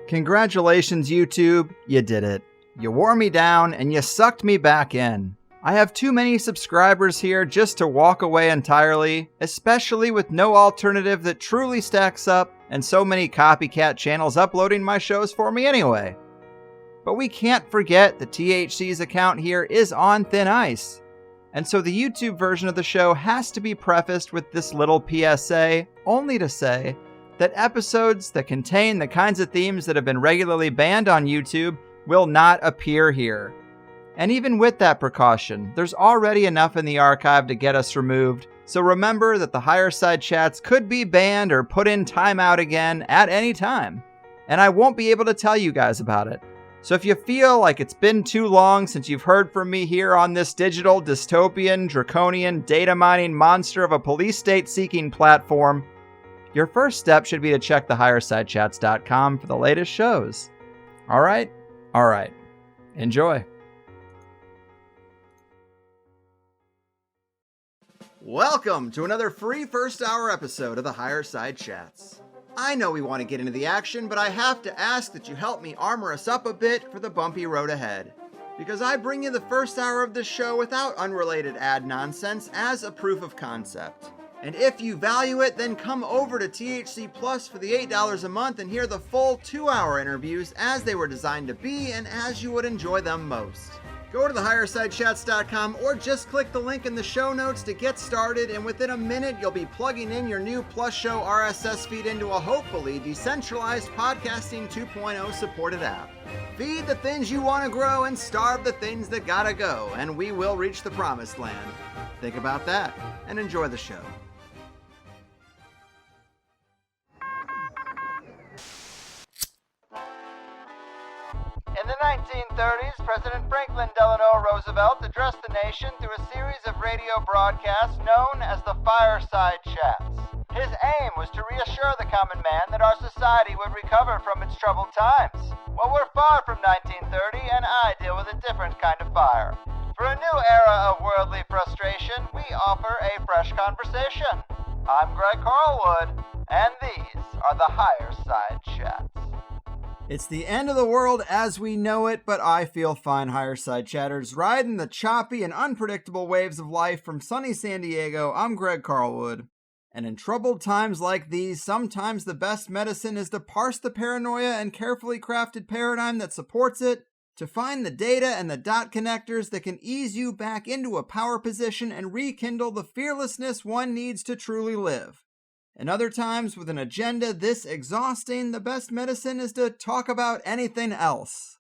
Congratulations, YouTube. You did it. You wore me down and you sucked me back in. I have too many subscribers here just to walk away entirely, especially with no alternative that truly stacks up and so many copycat channels uploading my shows for me anyway. But we can't forget that THC's account here is on thin ice. And so the YouTube version of the show has to be prefaced with this little PSA, only to say that episodes that contain the kinds of themes that have been regularly banned on YouTube will not appear here. And even with that precaution, there's already enough in the archive to get us removed, so remember that the higher side chats could be banned or put in timeout again at any time. And I won't be able to tell you guys about it. So if you feel like it's been too long since you've heard from me here on this digital, dystopian, draconian, data mining monster of a police state seeking platform, your first step should be to check the highersidechats.com for the latest shows. All right. Enjoy. Welcome to another free first hour episode of the Higher Side Chats. I know we want to get into the action, but I have to ask that you help me armor us up a bit for the bumpy road ahead. Because I bring you the first hour of this show without unrelated ad nonsense as a proof of concept. And if you value it, then come over to THC Plus for the $8 a month and hear the full 2-hour interviews as they were designed to be and as you would enjoy them most. Go to thehighersidechats.com or just click the link in the show notes to get started, and within a minute you'll be plugging in your new Plus Show RSS feed into a hopefully decentralized podcasting 2.0 supported app. Feed the things you want to grow and starve the things that gotta go, and we will reach the promised land. Think about that and enjoy the show. In the 1930s, President Franklin Delano Roosevelt addressed the nation through a series of radio broadcasts known as the Fireside Chats. His aim was to reassure the common man that our society would recover from its troubled times. Well, we're far from 1930, and I deal with a different kind of fire. For a new era of worldly frustration, we offer a fresh conversation. I'm Greg Carlwood, and these are the Higher Side Chats. It's the end of the world as we know it, but I feel fine, Higher Side Chatters. Riding the choppy and unpredictable waves of life from sunny San Diego, I'm Greg Carlwood. And in troubled times like these, sometimes the best medicine is to parse the paranoia and carefully crafted paradigm that supports it, to find the data and the dot connectors that can ease you back into a power position and rekindle the fearlessness one needs to truly live. And other times, with an agenda this exhausting, the best medicine is to talk about anything else.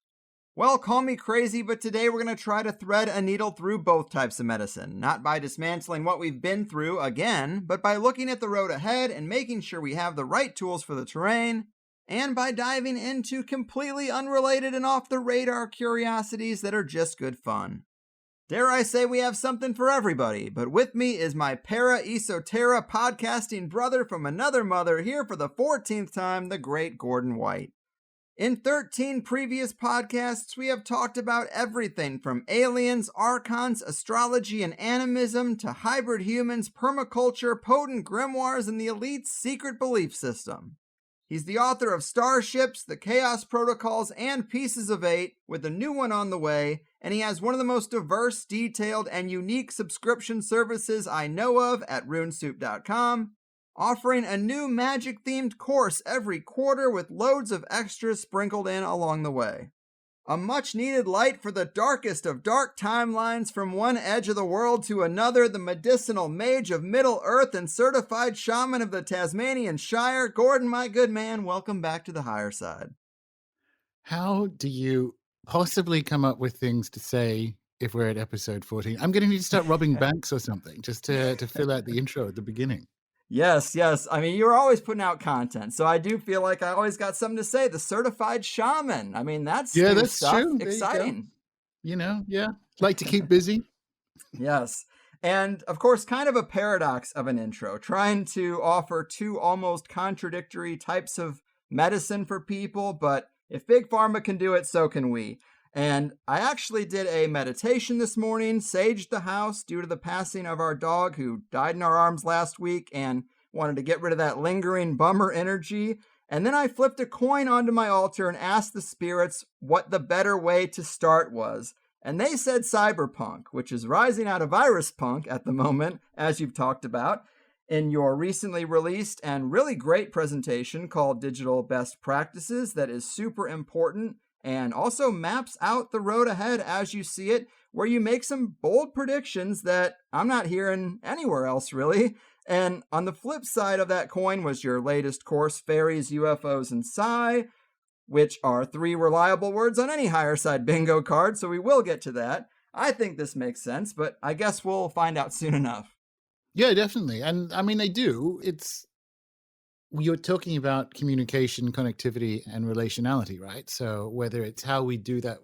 Well, call me crazy, but today we're going to try to thread a needle through both types of medicine, not by dismantling what we've been through again, but by looking at the road ahead and making sure we have the right tools for the terrain, and by diving into completely unrelated and off-the-radar curiosities that are just good fun. Dare I say we have something for everybody, but with me is my para-esoterra podcasting brother from another mother here for the 14th time, the great Gordon White. In 13 previous podcasts, we have talked about everything from aliens, archons, astrology, and animism to hybrid humans, permaculture, potent grimoires, and the elite's secret belief system. He's the author of Star.Ships, The Chaos Protocols, and Pieces of Eight, with a new one on the way, and he has one of the most diverse, detailed, and unique subscription services I know of at runesoup.com, offering a new magic-themed course every quarter with loads of extras sprinkled in along the way. A much-needed light for the darkest of dark timelines, from one edge of the world to another, the medicinal mage of Middle-earth and certified shaman of the Tasmanian Shire. Gordon, my good man, welcome back to the Higher Side. How do you possibly come up with things to say if we're at episode 14? I'm going to need to start robbing banks or something just to fill out the intro at the beginning. Yes. I mean, you're always putting out content, so I do feel like I always got something to say. The certified shaman. I mean, that's stuff. True. Exciting. Like to keep busy. Yes. And of course, kind of a paradox of an intro, trying to offer two almost contradictory types of medicine for people, but if Big Pharma can do it, so can we. And I actually did a meditation this morning, saged the house due to the passing of our dog who died in our arms last week, and wanted to get rid of that lingering bummer energy. And then I flipped a coin onto my altar and asked the spirits what the better way to start was. And they said Cyberpunk, which is rising out of Virus Punk at the moment, as you've talked about in your recently released and really great presentation called Digital Best Practices, that is super important and also maps out the road ahead as you see it, where you make some bold predictions that I'm not hearing anywhere else, really. And on the flip side of that coin was your latest course, Fairies, UFOs, and Psi, which are 3 reliable words on any higher side bingo card, so we will get to that. I think this makes sense, but I guess we'll find out soon enough. Yeah, definitely. And I mean, they do. You're talking about communication, connectivity, and relationality, right? So whether it's how we do that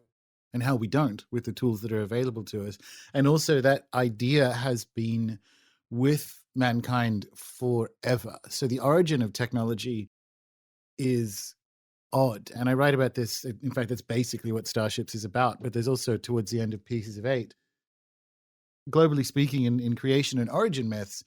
and how we don't with the tools that are available to us. And also that idea has been with mankind forever. So the origin of technology is odd. And I write about this. In fact, that's basically what Star.Ships is about. But there's also, towards the end of Pieces of Eight, globally speaking, in creation and origin myths,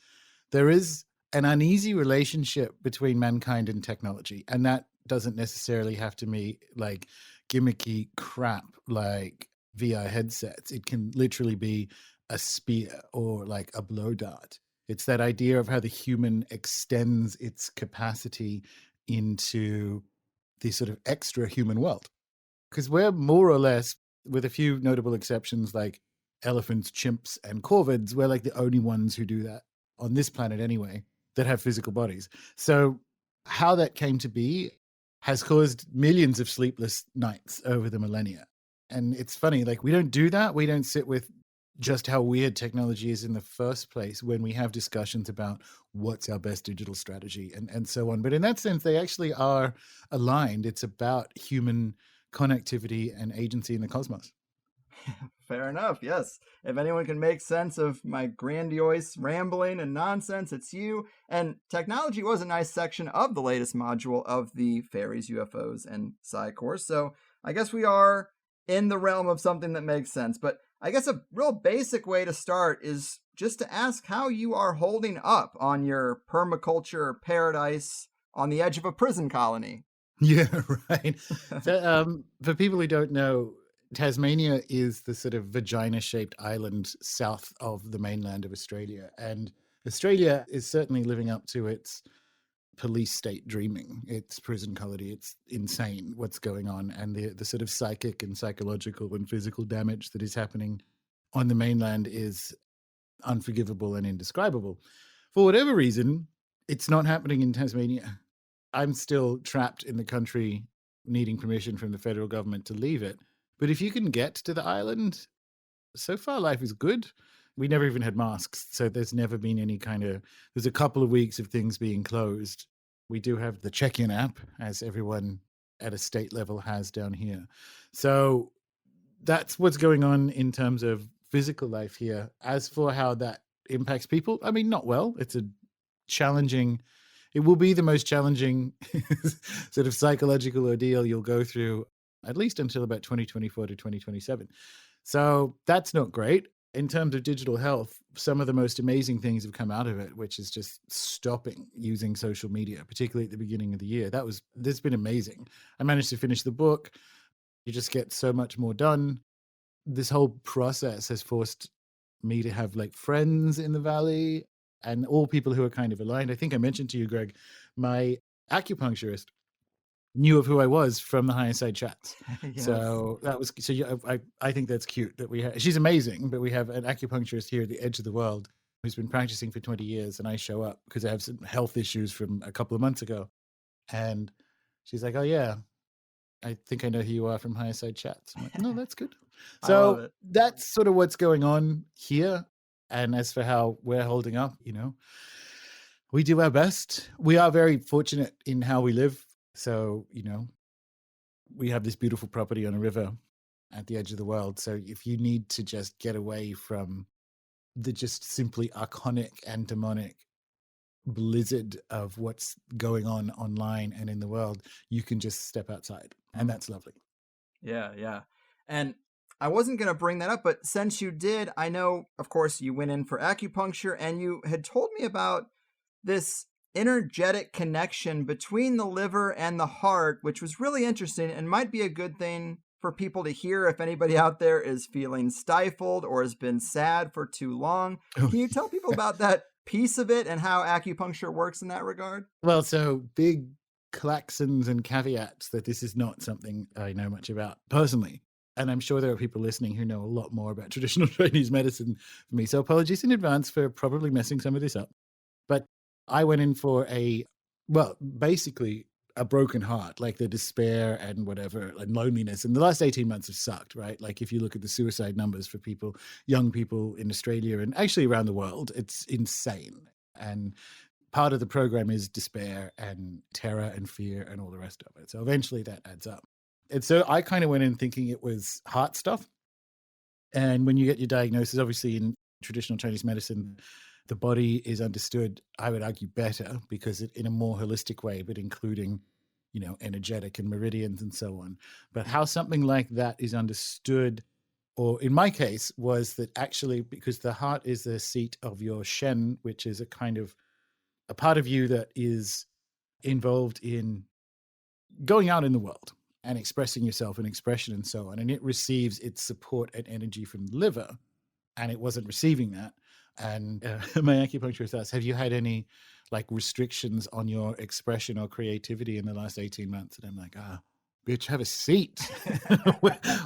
there is an uneasy relationship between mankind and technology. And that doesn't necessarily have to be like gimmicky crap like VR headsets. It can literally be a spear or like a blow dart. It's that idea of how the human extends its capacity into the sort of extra human world. Because we're more or less, with a few notable exceptions like elephants, chimps, and corvids, we're like the only ones who do that on this planet anyway, that have physical bodies. So how that came to be has caused millions of sleepless nights over the millennia. And it's funny, like we don't do that. We don't sit with just how weird technology is in the first place when we have discussions about what's our best digital strategy and so on. But in that sense, they actually are aligned. It's about human connectivity and agency in the cosmos. Fair enough, yes. If anyone can make sense of my grandiose rambling and nonsense, it's you. And technology was a nice section of the latest module of the Fairies, UFOs, and Psi course. So I guess we are in the realm of something that makes sense. But I guess a real basic way to start is just to ask how you are holding up on your permaculture paradise on the edge of a prison colony. Yeah, right. So, for people who don't know, Tasmania is the sort of vagina-shaped island south of the mainland of Australia. And Australia is certainly living up to its police state dreaming, its prison colony. It's insane what's going on. And the sort of psychic and psychological and physical damage that is happening on the mainland is unforgivable and indescribable. For whatever reason, it's not happening in Tasmania. I'm still trapped in the country needing permission from the federal government to leave it. But if you can get to the island, so far life is good. We never even had masks, so there's never been any there's a couple of weeks of things being closed. We do have the check-in app, as everyone at a state level has down here. So that's what's going on in terms of physical life here. As for how that impacts people, I mean, not well. It's it will be the most challenging sort of psychological ordeal you'll go through, at least until about 2024 to 2027. So that's not great. In terms of digital health, some of the most amazing things have come out of it, which is just stopping using social media, particularly at the beginning of the year. This has been amazing. I managed to finish the book. You just get so much more done. This whole process has forced me to have like friends in the Valley and all people who are kind of aligned. I think I mentioned to you, Greg, my acupuncturist knew of who I was from the Higher Side chats. Yes. So that was I think that's cute that she's amazing, but we have an acupuncturist here at the edge of the world who's been practicing for 20 years, and I show up because I have some health issues from a couple of months ago, and she's like, "Oh yeah, I think I know who you are from Higher Side chats." I'm like, "No, that's good." So that's sort of what's going on here. And as for how we're holding up, we do our best. We are very fortunate in how we live. So, we have this beautiful property on a river at the edge of the world. So if you need to just get away from the just simply archonic and demonic blizzard of what's going on online and in the world, you can just step outside. And that's lovely. Yeah. And I wasn't going to bring that up, but since you did, I know, of course, you went in for acupuncture and you had told me about this energetic connection between the liver and the heart, which was really interesting and might be a good thing for people to hear if anybody out there is feeling stifled or has been sad for too long. Can you tell people about that piece of it and how acupuncture works in that regard? Well, so big claxons and caveats that this is not something I know much about personally. And I'm sure there are people listening who know a lot more about traditional Chinese medicine than me. So apologies in advance for probably messing some of this up. But I went in for basically a broken heart, like the despair and whatever, and loneliness. And the last 18 months have sucked, right? Like if you look at the suicide numbers for people, young people in Australia and actually around the world, it's insane. And part of the program is despair and terror and fear and all the rest of it. So eventually that adds up. And so I kind of went in thinking it was heart stuff. And when you get your diagnosis, obviously in traditional Chinese medicine, the body is understood, I would argue, better because in a more holistic way, but including, energetic and meridians and so on. But how something like that is understood, or in my case, was that actually because the heart is the seat of your Shen, which is a kind of a part of you that is involved in going out in the world and expressing yourself and expression and so on. And it receives its support and energy from the liver, and it wasn't receiving that. And my acupuncturist asked, have you had any restrictions on your expression or creativity in the last 18 months? And I'm like, bitch, have a seat.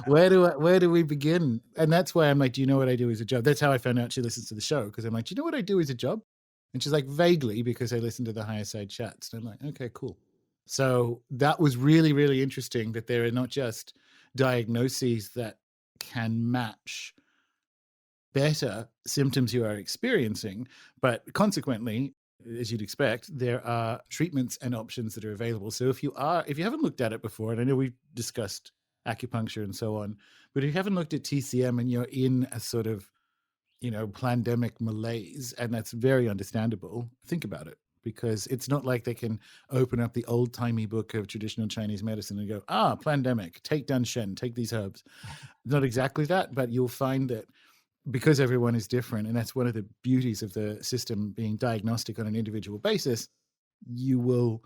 where do we begin? And that's why I'm like, do you know what I do as a job? That's how I found out she listens to the show, because I'm like, do you know what I do as a job? And she's like, vaguely, because I listen to the Higher Side chats. And I'm like, okay, cool. So that was really, really interesting that there are not just diagnoses that can match better symptoms you are experiencing, but consequently, as you'd expect, there are treatments and options that are available. So if you haven't looked at it before, and I know we've discussed acupuncture and so on, but if you haven't looked at TCM and you're in a sort of, pandemic malaise, and that's very understandable, think about it. Because it's not like they can open up the old-timey book of traditional Chinese medicine and go, pandemic, take Dan Shen, take these herbs. Not exactly that, but you'll find that because everyone is different, and that's one of the beauties of the system being diagnostic on an individual basis, you will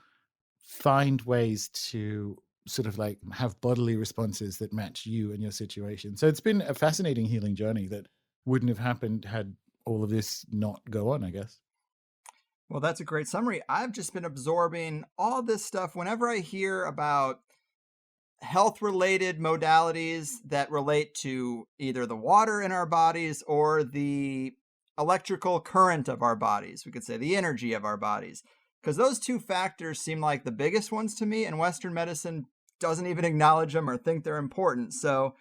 find ways to sort of have bodily responses that match you and your situation. So it's been a fascinating healing journey that wouldn't have happened had all of this not go on, I guess. Well, that's a great summary. I've just been absorbing all this stuff whenever I hear about health-related modalities that relate to either the water in our bodies or the electrical current of our bodies. We could say the energy of our bodies. Because those two factors seem like the biggest ones to me, and Western medicine doesn't even acknowledge them or think they're important. So,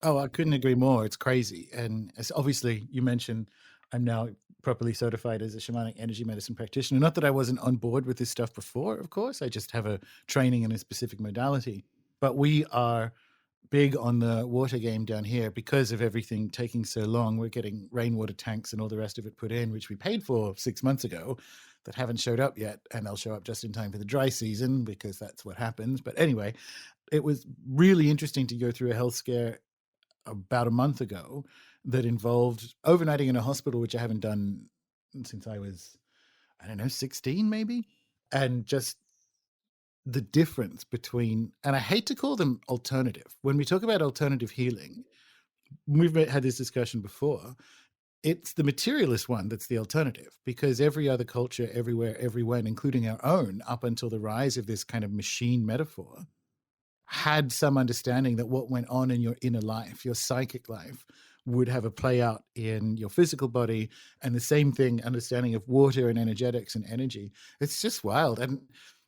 I couldn't agree more. It's crazy. And as obviously you mentioned, I'm now properly certified as a shamanic energy medicine practitioner. Not that I wasn't on board with this stuff before, of course. I just have a training in a specific modality. But we are big on the water game down here because of everything taking so long. We're getting rainwater tanks and all the rest of it put in, which we paid for 6 months ago, that haven't showed up yet. And they'll show up just in time for the dry season because that's what happens. But anyway, it was really interesting to go through a health scare about a month ago that involved overnighting in a hospital, which I haven't done since I was, 16 maybe. And just the difference between, and I hate to call them alternative. When we talk about alternative healing, we've had this discussion before, it's the materialist one that's the alternative, because every other culture, everywhere, everywhere, including our own, up until the rise of this kind of machine metaphor, had some understanding that what went on in your inner life, your psychic life, would have a play out in your physical body. And the same thing, understanding of water and energetics and energy. It's just wild. And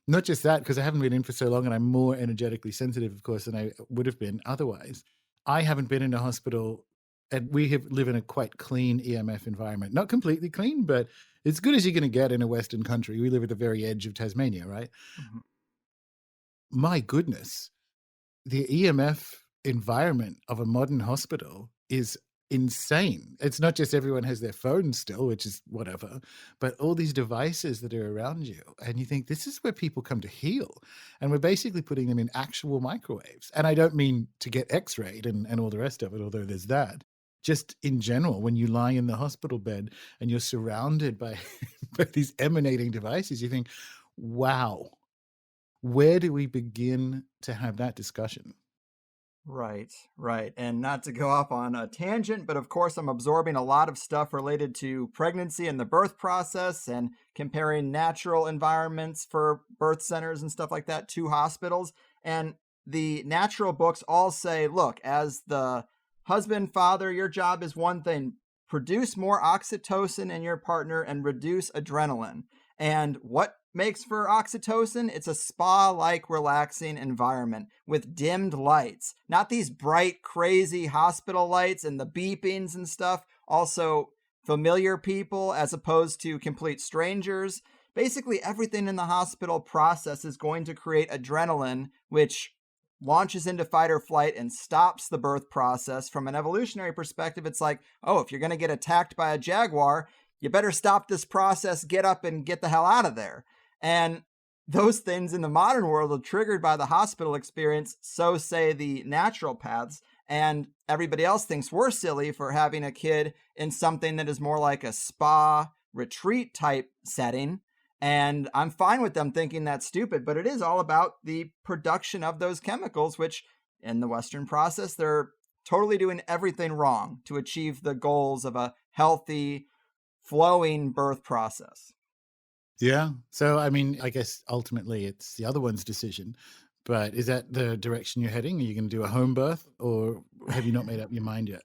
not just that, because I haven't been in for so long and I'm more energetically sensitive, of course, than I would have been otherwise. I haven't been in a hospital, and we live in a quite clean EMF environment. Not completely clean, but as good as you're going to get in a Western country. We live at the very edge of Tasmania, right? Mm-hmm. My goodness. The EMF environment of a modern hospital is insane. It's not just everyone has their phone still, which is whatever, but all these devices that are around you. And you think this is where people come to heal. And we're basically putting them in actual microwaves. And I don't mean to get x-rayed and all the rest of it, although there's that. Just in general, when you lie in the hospital bed and you're surrounded by these emanating devices, you think, wow, where do we begin to have that discussion? Right, right. And not to go off on a tangent, but of course, I'm absorbing a lot of stuff related to pregnancy and the birth process and comparing natural environments for birth centers and stuff like that to hospitals. And the natural books all say, look, as the husband, father, your job is one thing: produce more oxytocin in your partner and reduce adrenaline. And what makes for oxytocin? It's a spa-like relaxing environment with dimmed lights, not these bright, crazy hospital lights and the beepings and stuff. Also, familiar people as opposed to complete strangers. Basically, everything in the hospital process is going to create adrenaline, which launches into fight or flight and stops the birth process. From an evolutionary perspective, it's like, oh, if you're going to get attacked by a jaguar, you better stop this process, get up and get the hell out of there. And those things in the modern world are triggered by the hospital experience, so say the natural paths. And everybody else thinks we're silly for having a kid in something that is more like a spa retreat type setting. And I'm fine with them thinking that's stupid, but it is all about the production of those chemicals, which in the Western process, they're totally doing everything wrong to achieve the goals of a healthy, flowing birth process. Yeah. So, I mean, I guess ultimately it's the other one's decision, but is that the direction you're heading? Are you going to do a home birth, or have you not made up your mind yet?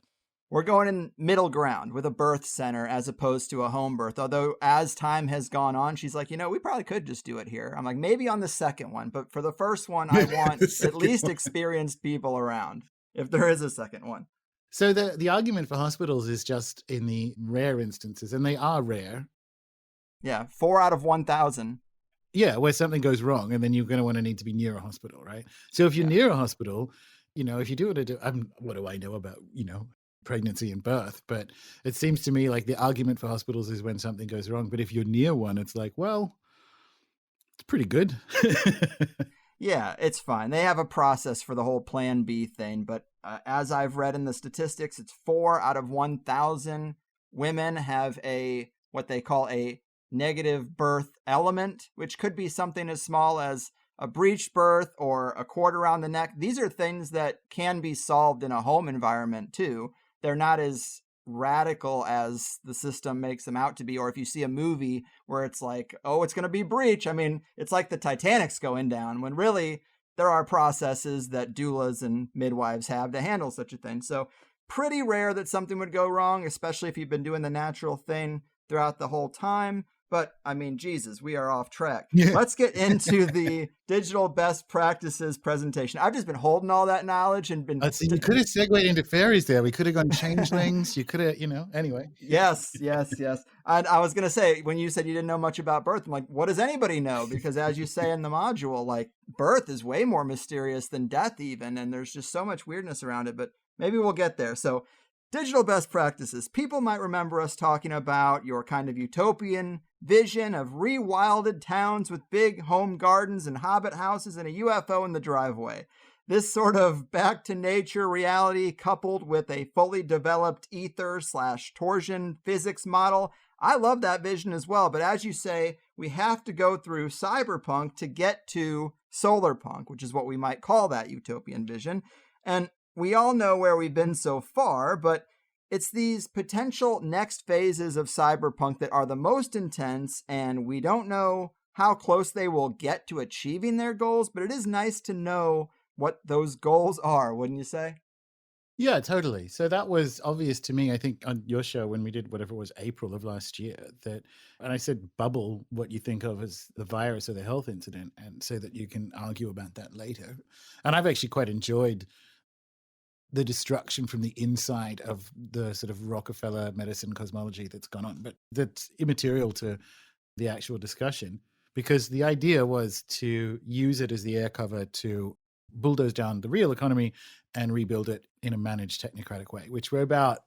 We're going in middle ground with a birth center as opposed to a home birth. Although as time has gone on, she's like, we probably could just do it here. I'm like, maybe on the second one, but for the first one, I want at least experienced people around, if there is a second one. So the argument for hospitals is just in the rare instances, and they are rare. Yeah, 4 out of 1,000. Yeah, where something goes wrong, and then you're going to want to need to be near a hospital, right? So if you're near a hospital, if you do it, what do I know about, pregnancy and birth? But it seems to me like the argument for hospitals is when something goes wrong. But if you're near one, it's like, well, it's pretty good. Yeah, it's fine. They have a process for the whole Plan B thing. But as I've read in the statistics, it's 4 out of 1,000 women have what they call a negative birth element, which could be something as small as a breech birth or a cord around the neck. These are things that can be solved in a home environment too. They're not as radical as the system makes them out to be. Or if you see a movie where it's like, oh, it's going to be breech. I mean, it's like the Titanic's going down, when really there are processes that doulas and midwives have to handle such a thing. So pretty rare that something would go wrong, especially if you've been doing the natural thing throughout the whole time. But I mean, Jesus, we are off track. Yeah. Let's get into the digital best practices presentation. I've just been holding all that knowledge and been. You could have segued into fairies there. We could have gone changelings. You could have, anyway. Yes. I was going to say, when you said you didn't know much about birth, I'm like, what does anybody know? Because as you say in the module, like, birth is way more mysterious than death even. And there's just so much weirdness around it. But maybe we'll get there. So digital best practices. People might remember us talking about your kind of utopian vision of rewilded towns with big home gardens and hobbit houses and a UFO in the driveway. This sort of back to nature reality coupled with a fully developed ether/torsion physics model. I love that vision as well. But as you say, we have to go through cyberpunk to get to solarpunk, which is what we might call that utopian vision. And we all know where we've been so far, but it's these potential next phases of cyberpunk that are the most intense, and we don't know how close they will get to achieving their goals, but it is nice to know what those goals are, wouldn't you say? Yeah, totally. So that was obvious to me, I think, on your show when we did whatever it was, April of last year, and I said bubble what you think of as the virus or the health incident, and so that you can argue about that later. And I've actually quite enjoyed the destruction from the inside of the sort of Rockefeller medicine cosmology that's gone on, but that's immaterial to the actual discussion, because the idea was to use it as the air cover to bulldoze down the real economy and rebuild it in a managed technocratic way, which we're about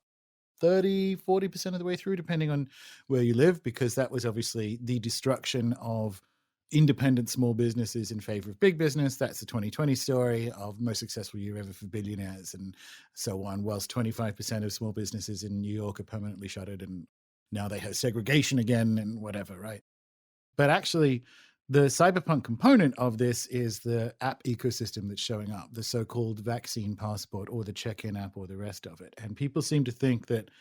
30-40% of the way through, depending on where you live, because that was obviously the destruction of independent small businesses in favor of big business. That's the 2020 story of most successful year ever for billionaires and so on, whilst 25% of small businesses in New York are permanently shuttered and now they have segregation again and whatever, right? But actually, the cyberpunk component of this is the app ecosystem that's showing up, the so-called vaccine passport or the check-in app or the rest of it. And people seem to think that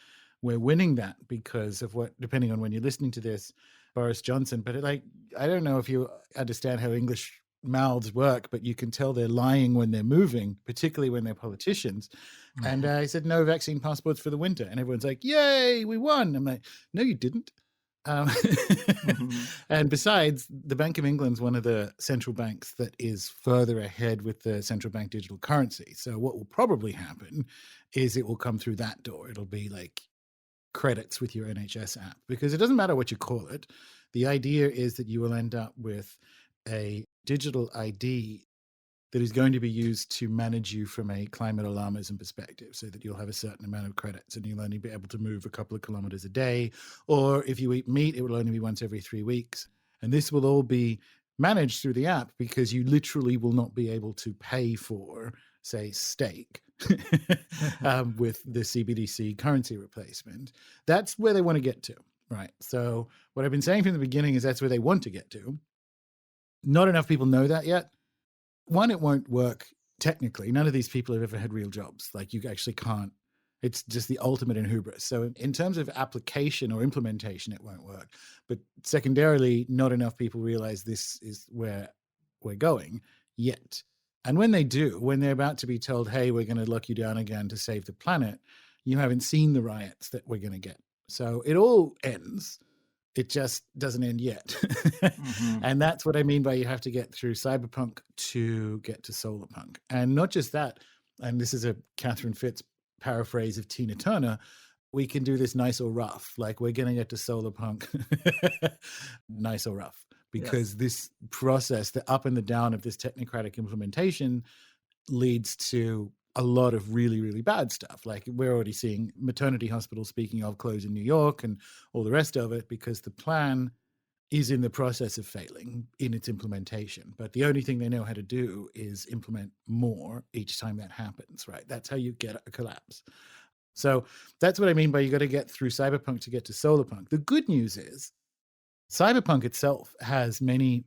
we're winning that because of what, depending on when you're listening to this, Boris Johnson. But I don't know if you understand how English mouths work, but you can tell they're lying when they're moving, particularly when they're politicians. And I said, no vaccine passports for the winter. And everyone's like, yay, we won. I'm like, no, you didn't. And besides, the Bank of England's one of the central banks that is further ahead with the central bank digital currency. So what will probably happen is it will come through that door. It'll be like credits with your NHS app, because it doesn't matter what you call it. The idea is that you will end up with a digital ID that is going to be used to manage you from a climate alarmism perspective, so that you'll have a certain amount of credits and you'll only be able to move a couple of kilometers a day. Or if you eat meat, it will only be once every 3 weeks. And this will all be managed through the app, because you literally will not be able to pay for, say, steak with the CBDC currency replacement. That's where they want to get to, right? So what I've been saying from the beginning is that's where they want to get to. Not enough people know that yet. One, it won't work technically. None of these people have ever had real jobs. Like, you actually can't. It's just the ultimate in hubris. So in terms of application or implementation, it won't work. But secondarily, not enough people realize this is where we're going yet. And when they do, when they're about to be told, hey, we're going to lock you down again to save the planet, you haven't seen the riots that we're going to get. So it all ends. It just doesn't end yet. And that's what I mean by you have to get through cyberpunk to get to solarpunk. And not just that, and this is a Catherine Fitz paraphrase of Tina Turner, we can do this nice or rough. Like, we're going to get to solarpunk nice or rough, because this process, the up and the down of this technocratic implementation, leads to a lot of really, really bad stuff. Like, we're already seeing maternity hospitals, speaking of, close in New York and all the rest of it, because the plan is in the process of failing in its implementation. But the only thing they know how to do is implement more each time that happens, right? That's how you get a collapse. So that's what I mean by you got to get through cyberpunk to get to solarpunk. The good news is cyberpunk itself has many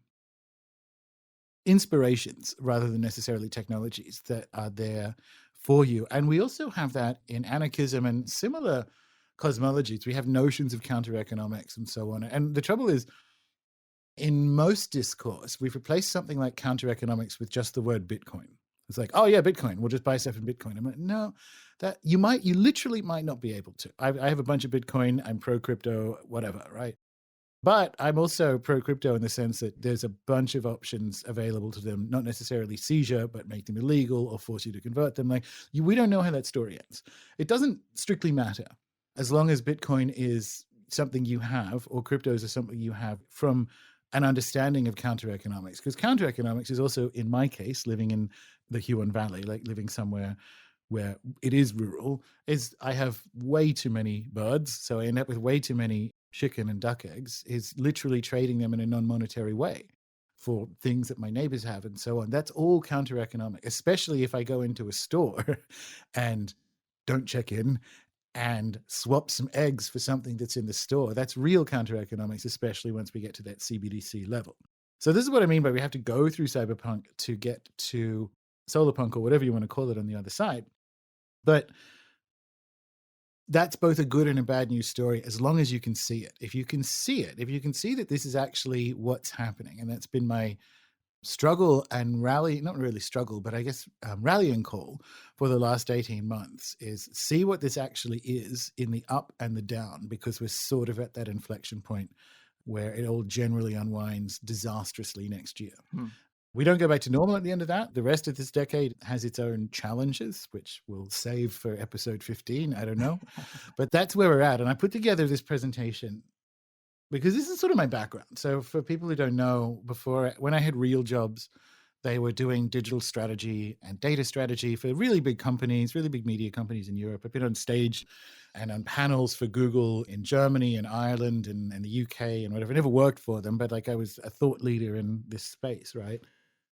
inspirations rather than necessarily technologies that are there for you. And we also have that in anarchism and similar cosmologies. We have notions of counter economics and so on. And the trouble is, in most discourse, we've replaced something like counter economics with just the word Bitcoin. It's like, oh yeah, Bitcoin, we'll just buy stuff in Bitcoin. I'm like, no, that you literally might not be able to. I have a bunch of Bitcoin, I'm pro crypto, whatever, right? But I'm also pro crypto in the sense that there's a bunch of options available to them, not necessarily seizure, but make them illegal or force you to convert them. Like, we don't know how that story ends. It doesn't strictly matter as long as Bitcoin is something you have, or cryptos are something you have from an understanding of counter economics. Because counter economics is also, in my case, living in the Huon Valley, like living somewhere where it is rural, is I have way too many birds. So I end up with way too many chicken and duck eggs, is literally trading them in a non-monetary way for things that my neighbors have and so on. That's all counter economic, especially if I go into a store and don't check in and swap some eggs for something that's in the store. That's real counter economics, especially once we get to that CBDC level. So this is what I mean by we have to go through cyberpunk to get to solarpunk, or whatever you want to call it, on the other side. But that's both a good and a bad news story, as long as you can see it. If you can see it, if you can see that this is actually what's happening, and that's been my struggle and rally, not really struggle, but I guess rallying call for the last 18 months, is see what this actually is in the up and the down, because we're sort of at that inflection point where it all generally unwinds disastrously next year. We don't go back to normal at the end of that. The rest of this decade has its own challenges, which we'll save for episode 15. I don't know. But that's where we're at. And I put together this presentation because this is sort of my background. So for people who don't know, before, when I had real jobs, they were doing digital strategy and data strategy for really big companies, really big media companies in Europe. I've been on stage and on panels for Google in Germany and Ireland and the UK and whatever. I never worked for them, but like I was a thought leader in this space, right?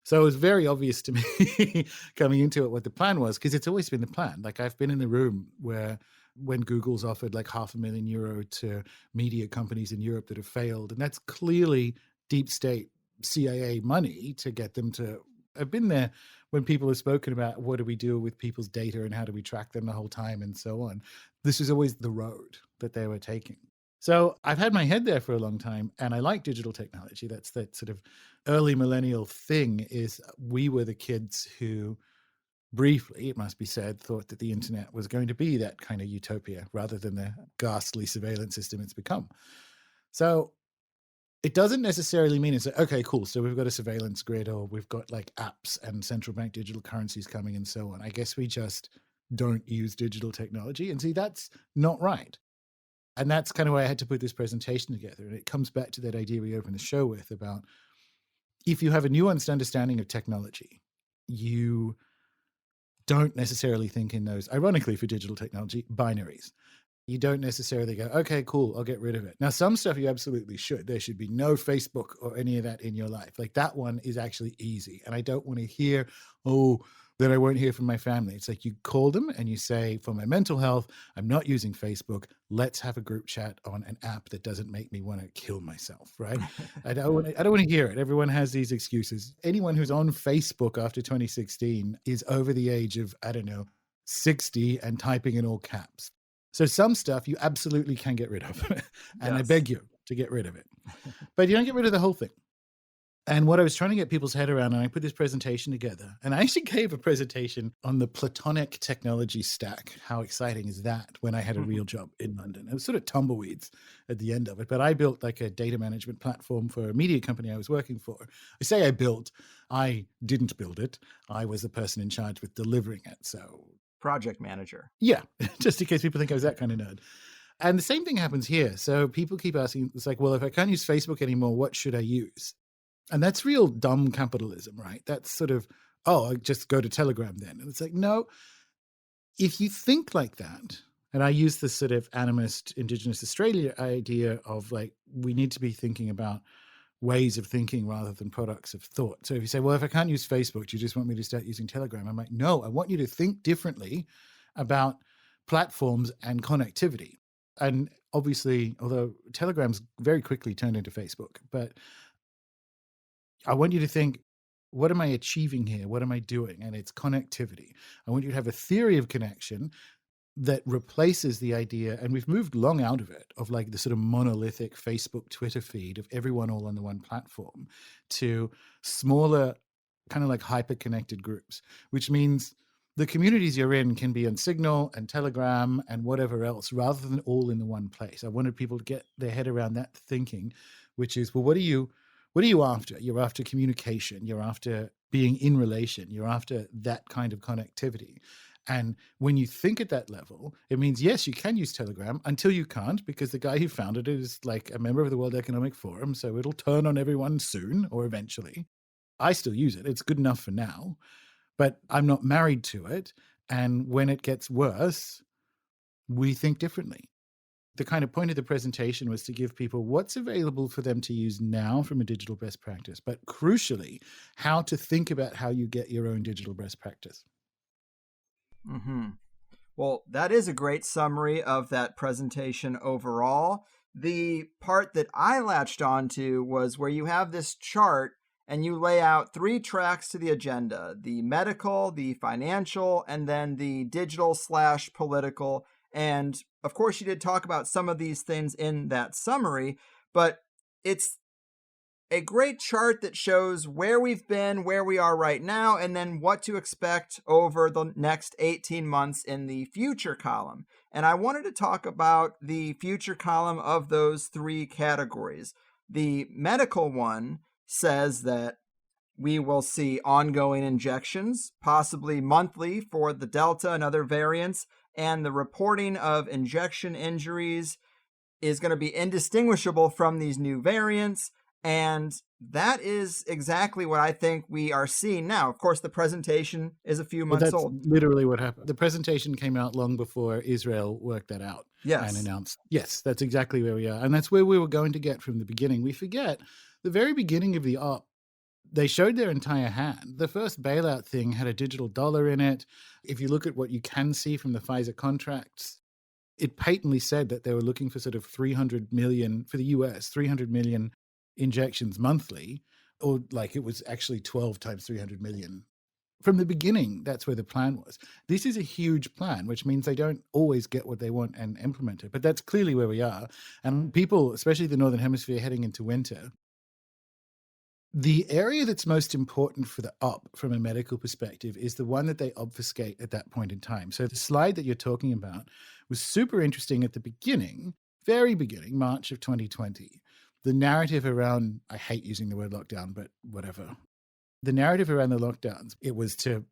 So it was very obvious to me coming into it what the plan was, because it's always been the plan. Like, I've been in the room where when Google's offered like €500,000 to media companies in Europe that have failed. And that's clearly deep state CIA money to get them to. I've been there when people have spoken about what do we do with people's data and how do we track them the whole time and so on. This is always the road that they were taking. So I've had my head there for a long time, and I like digital technology. That's that sort of early millennial thing. Is we were the kids who briefly, it must be said, thought that the internet was going to be that kind of utopia rather than the ghastly surveillance system it's become. So it doesn't necessarily mean it's okay, cool. So we've got a surveillance grid, or we've got like apps and central bank digital currencies coming and so on. I guess we just don't use digital technology. And see, that's not right. And that's kind of why I had to put this presentation together. And it comes back to that idea we opened the show with about if you have a nuanced understanding of technology, you don't necessarily think in those, ironically for digital technology, binaries. You don't necessarily go, okay, cool, I'll get rid of it. Now, some stuff you absolutely should. There should be no Facebook or any of that in your life. Like that one is actually easy. And I don't want to hear, that I won't hear from my family. It's like you call them and you say, for my mental health, I'm not using Facebook. Let's have a group chat on an app that doesn't make me want to kill myself, right? I don't want to hear it. Everyone has these excuses. Anyone who's on Facebook after 2016 is over the age of, 60 and typing in all caps. So some stuff you absolutely can get rid of. And yes. I beg you to get rid of it. But you don't get rid of the whole thing. And what I was trying to get people's head around, and I put this presentation together, and I actually gave a presentation on the Platonic technology stack. How exciting is that when I had a real job in London? It was sort of tumbleweeds at the end of it, but I built like a data management platform for a media company I was working for. I say I built, I didn't build it. I was the person in charge with delivering it. So project manager. Yeah, just in case people think I was that kind of nerd. And the same thing happens here. So people keep asking, it's like, well, if I can't use Facebook anymore, what should I use? And that's real dumb capitalism, right? That's sort of, I just go to Telegram then. And it's like, no, if you think like that, and I use this sort of animist Indigenous Australia idea of like, we need to be thinking about ways of thinking rather than products of thought. So if you say, well, if I can't use Facebook, do you just want me to start using Telegram? I'm like, no, I want you to think differently about platforms and connectivity. And obviously, although Telegram's very quickly turned into Facebook, but I want you to think, what am I achieving here? What am I doing? And it's connectivity. I want you to have a theory of connection that replaces the idea, and we've moved long out of it, of like the sort of monolithic Facebook, Twitter feed of everyone all on the one platform, to smaller, kind of like hyper-connected groups, which means the communities you're in can be on Signal and Telegram and whatever else, rather than all in the one place. I wanted people to get their head around that thinking, which is, well, what are you after? You're after communication. You're after being in relation. You're after that kind of connectivity. And when you think at that level, it means, yes, you can use Telegram until you can't, because the guy who founded it is like a member of the World Economic Forum. So it'll turn on everyone soon or eventually. I still use it. It's good enough for now, but I'm not married to it. And when it gets worse, we think differently. The kind of point of the presentation was to give people what's available for them to use now from a digital best practice, but crucially, how to think about how you get your own digital best practice. Mm-hmm. Well, that is a great summary of that presentation overall. The part that I latched onto was where you have this chart and you lay out 3 tracks to the agenda: the medical, the financial, and then the digital/political. And of course, you did talk about some of these things in that summary, but it's a great chart that shows where we've been, where we are right now, and then what to expect over the next 18 months in the future column. And I wanted to talk about the future column of those 3 categories. The medical one says that we will see ongoing injections, possibly monthly for the Delta and other variants, and the reporting of injection injuries is going to be indistinguishable from these new variants. And that is exactly what I think we are seeing now. Of course, the presentation is a few months old. That's literally what happened. The presentation came out long before Israel worked that out. Yes. And announced, yes, that's exactly where we are. And that's where we were going to get from the beginning. We forget the very beginning of the op, they showed their entire hand. The first bailout thing had a digital dollar in it. If you look at what you can see from the Pfizer contracts, it patently said that they were looking for sort of 300 million, for the US, 300 million injections monthly, or like it was actually 12 times 300 million. From the beginning, that's where the plan was. This is a huge plan, which means they don't always get what they want and implement it. But that's clearly where we are. And people, especially the Northern Hemisphere heading into winter, the area that's most important for the op from a medical perspective is the one that they obfuscate at that point in time. So the slide that you're talking about was super interesting at the beginning, very beginning, March of 2020. The narrative around, I hate using the word lockdown, but whatever. The narrative around the lockdowns, it was to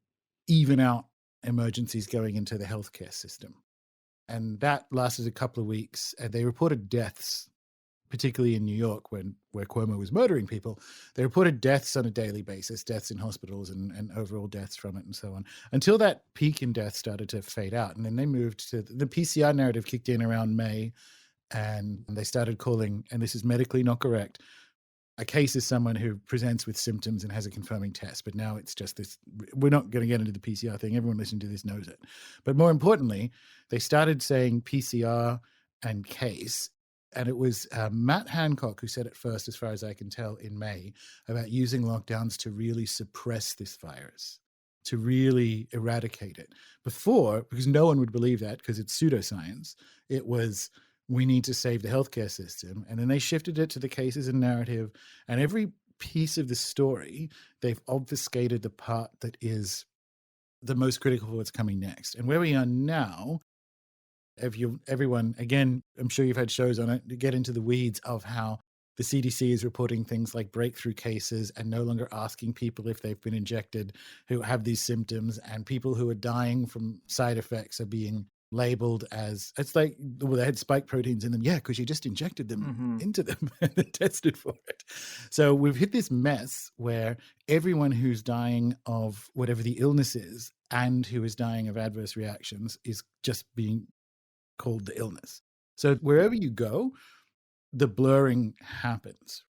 even out emergencies going into the healthcare system. And that lasted a couple of weeks. And they reported deaths, particularly in New York, where Cuomo was murdering people. They reported deaths on a daily basis, deaths in hospitals and overall deaths from it and so on, until that peak in death started to fade out. And then they moved to the PCR narrative kicked in around May, and they started calling, and this is medically not correct, a case is someone who presents with symptoms and has a confirming test. But now it's just this, we're not going to get into the PCR thing. Everyone listening to this knows it. But more importantly, they started saying PCR and case. And it was Matt Hancock who said it first, as far as I can tell, in May, about using lockdowns to really suppress this virus, to really eradicate it. Before, because no one would believe that because it's pseudoscience, it was, we need to save the healthcare system. And then they shifted it to the cases and narrative. And every piece of the story, they've obfuscated the part that is the most critical for what's coming next. And where we are now, everyone, again, I'm sure you've had shows on it, to get into the weeds of how the CDC is reporting things like breakthrough cases and no longer asking people if they've been injected who have these symptoms, and people who are dying from side effects are being labeled as, it's like, well, they had spike proteins in them. Yeah, because you just injected them into them and tested for it. So we've hit this mess where everyone who's dying of whatever the illness is and who is dying of adverse reactions is just being called the illness. So wherever you go, the blurring happens.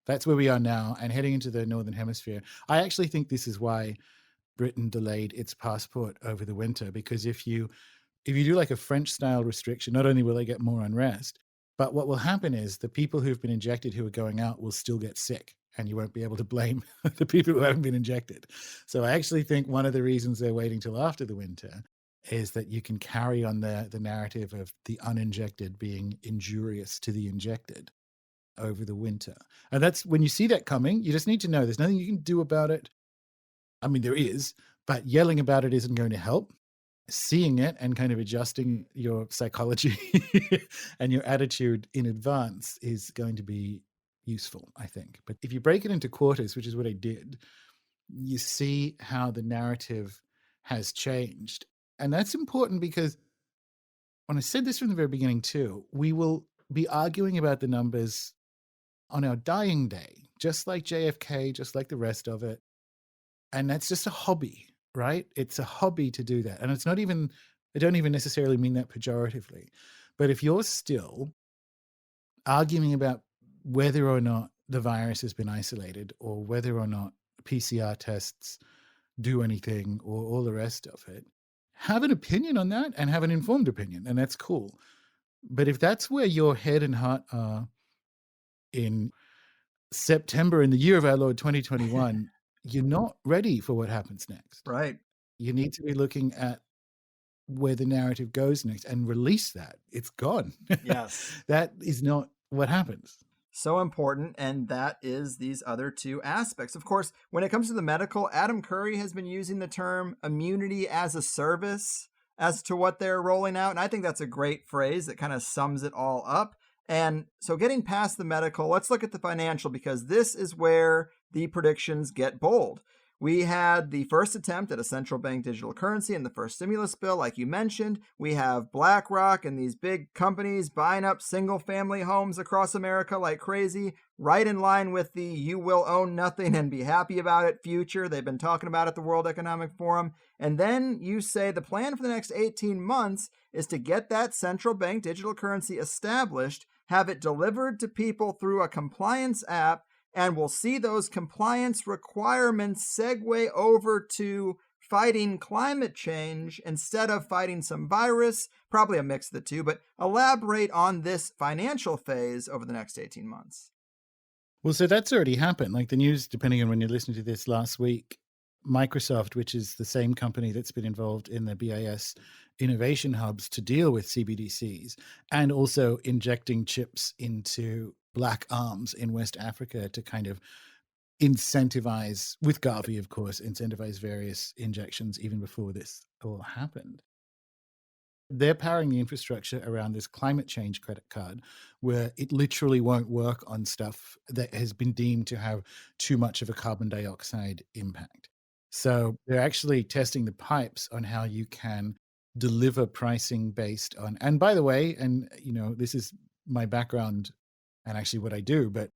That's where we are now, and heading into the Northern Hemisphere. I actually think this is why Britain delayed its passport over the winter, because if you do like a French style restriction, not only will they get more unrest, but what will happen is the people who've been injected who are going out will still get sick, and you won't be able to blame the people who haven't been injected. So I actually think one of the reasons they're waiting till after the winter is that you can carry on the narrative of the uninjected being injurious to the injected over the winter. And that's, when you see that coming, you just need to know there's nothing you can do about it. I mean, there is, but yelling about it isn't going to help. Seeing it and kind of adjusting your psychology and your attitude in advance is going to be useful, I think. But if you break it into quarters, which is what I did, you see how the narrative has changed. And that's important because when I said this from the very beginning too, we will be arguing about the numbers on our dying day, just like JFK, just like the rest of it. And that's just a hobby, right? It's a hobby to do that. And it's not even, I don't even necessarily mean that pejoratively. But if you're still arguing about whether or not the virus has been isolated, or whether or not PCR tests do anything, or all the rest of it, have an opinion on that and have an informed opinion, and that's cool. But if that's where your head and heart are in September in the year of our Lord 2021, you're not ready for what happens next. Right. You need to be looking at where the narrative goes next and release that. It's gone. Yes. That is not what happens. So important, and that is these other two aspects. Of course, when it comes to the medical, Adam Curry has been using the term immunity as a service as to what they're rolling out, and I think that's a great phrase that kind of sums it all up. And so getting past the medical, let's look at the financial, because this is where the predictions get bold. We had the first attempt at a central bank digital currency in the first stimulus bill, like you mentioned. We have BlackRock and these big companies buying up single-family homes across America like crazy, right in line with the you will own nothing and be happy about it future they've been talking about at the World Economic Forum. And then you say the plan for the next 18 months is to get that central bank digital currency established, have it delivered to people through a compliance app, and we'll see those compliance requirements segue over to fighting climate change instead of fighting some virus? Probably a mix of the two, but elaborate on this financial phase over the next 18 months. Well, so that's already happened. Like the news, depending on when you're listening to this last week, Microsoft, which is the same company that's been involved in the BIS innovation hubs to deal with CBDCs and also injecting chips into black arms in West Africa to kind of incentivize, with Gavi, of course, incentivize various injections even before this all happened. They're powering the infrastructure around this climate change credit card where it literally won't work on stuff that has been deemed to have too much of a carbon dioxide impact. So they're actually testing the pipes on how you can deliver pricing based on, and by the way, and this is my background and actually what I do, but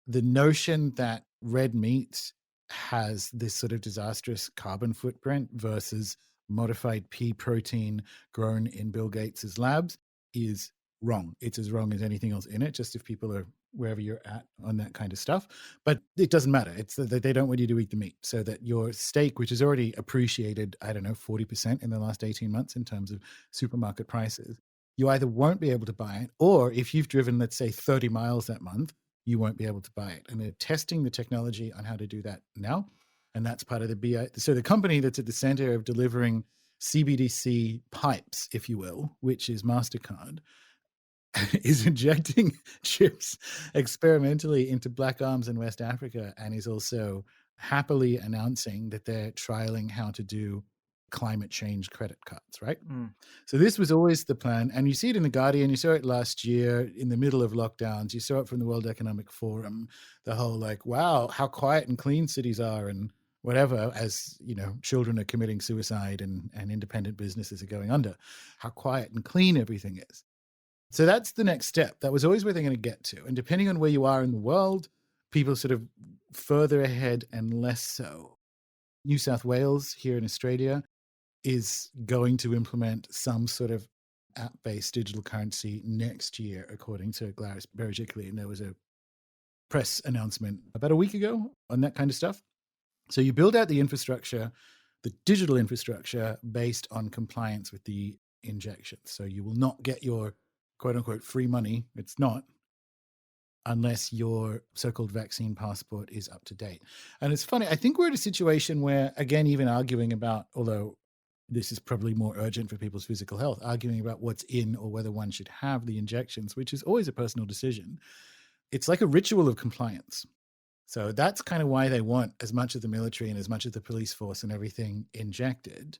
the notion that red meat has this sort of disastrous carbon footprint versus modified pea protein grown in Bill Gates's labs is wrong. It's as wrong as anything else in it, just if people are wherever you're at on that kind of stuff. But it doesn't matter. It's that they don't want you to eat the meat, so that your steak, which is already appreciated, 40% in the last 18 months in terms of supermarket prices, you either won't be able to buy it, or if you've driven, let's say, 30 miles that month, you won't be able to buy it. And they're testing the technology on how to do that now. And that's part of the BI. So the company that's at the center of delivering CBDC pipes, if you will, which is MasterCard, is injecting chips experimentally into black arms in West Africa and is also happily announcing that they're trialing how to do climate change credit cards, right? So this was always the plan. And you see it in The Guardian. You saw it last year in the middle of lockdowns. You saw it from the World Economic Forum, the whole wow, how quiet and clean cities are and whatever, as children are committing suicide and independent businesses are going under, how quiet and clean everything is. So that's the next step. That was always where they're going to get to. And depending on where you are in the world, people sort of further ahead and less so. New South Wales here in Australia is going to implement some sort of app-based digital currency next year, according to Gladys Berejiklian. And there was a press announcement about a week ago on that kind of stuff. So you build out the infrastructure, the digital infrastructure, based on compliance with the injections. So you will not get your quote-unquote free money. It's not, unless your so-called vaccine passport is up to date. And it's funny, I think we're at a situation where, again, even arguing about, although this is probably more urgent for people's physical health, arguing about what's in or whether one should have the injections, which is always a personal decision. It's like a ritual of compliance. So that's kind of why they want as much of the military and as much of the police force and everything injected,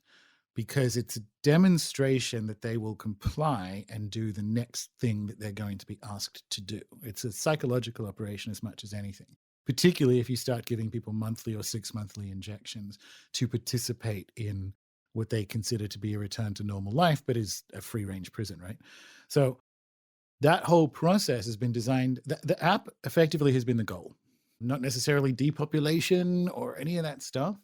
because it's a demonstration that they will comply and do the next thing that they're going to be asked to do. It's a psychological operation as much as anything, particularly if you start giving people monthly or 6-monthly injections to participate in what they consider to be a return to normal life, but is a free-range prison, right? So that whole process has been designed. The app effectively has been the goal, not necessarily depopulation or any of that stuff.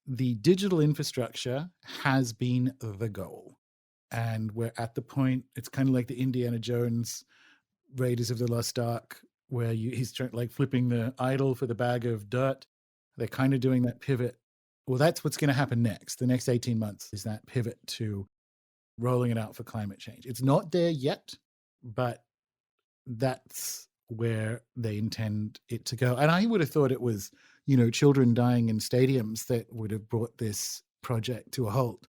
The digital infrastructure has been the goal. And we're at the point, it's kind of like the Indiana Jones Raiders of the Lost Ark, where he's flipping the idol for the bag of dirt. They're kind of doing that pivot. Well, that's what's going to happen next. The next 18 months is that pivot to rolling it out for climate change. It's not there yet, but that's where they intend it to go. And I would have thought it was, children dying in stadiums that would have brought this project to a halt.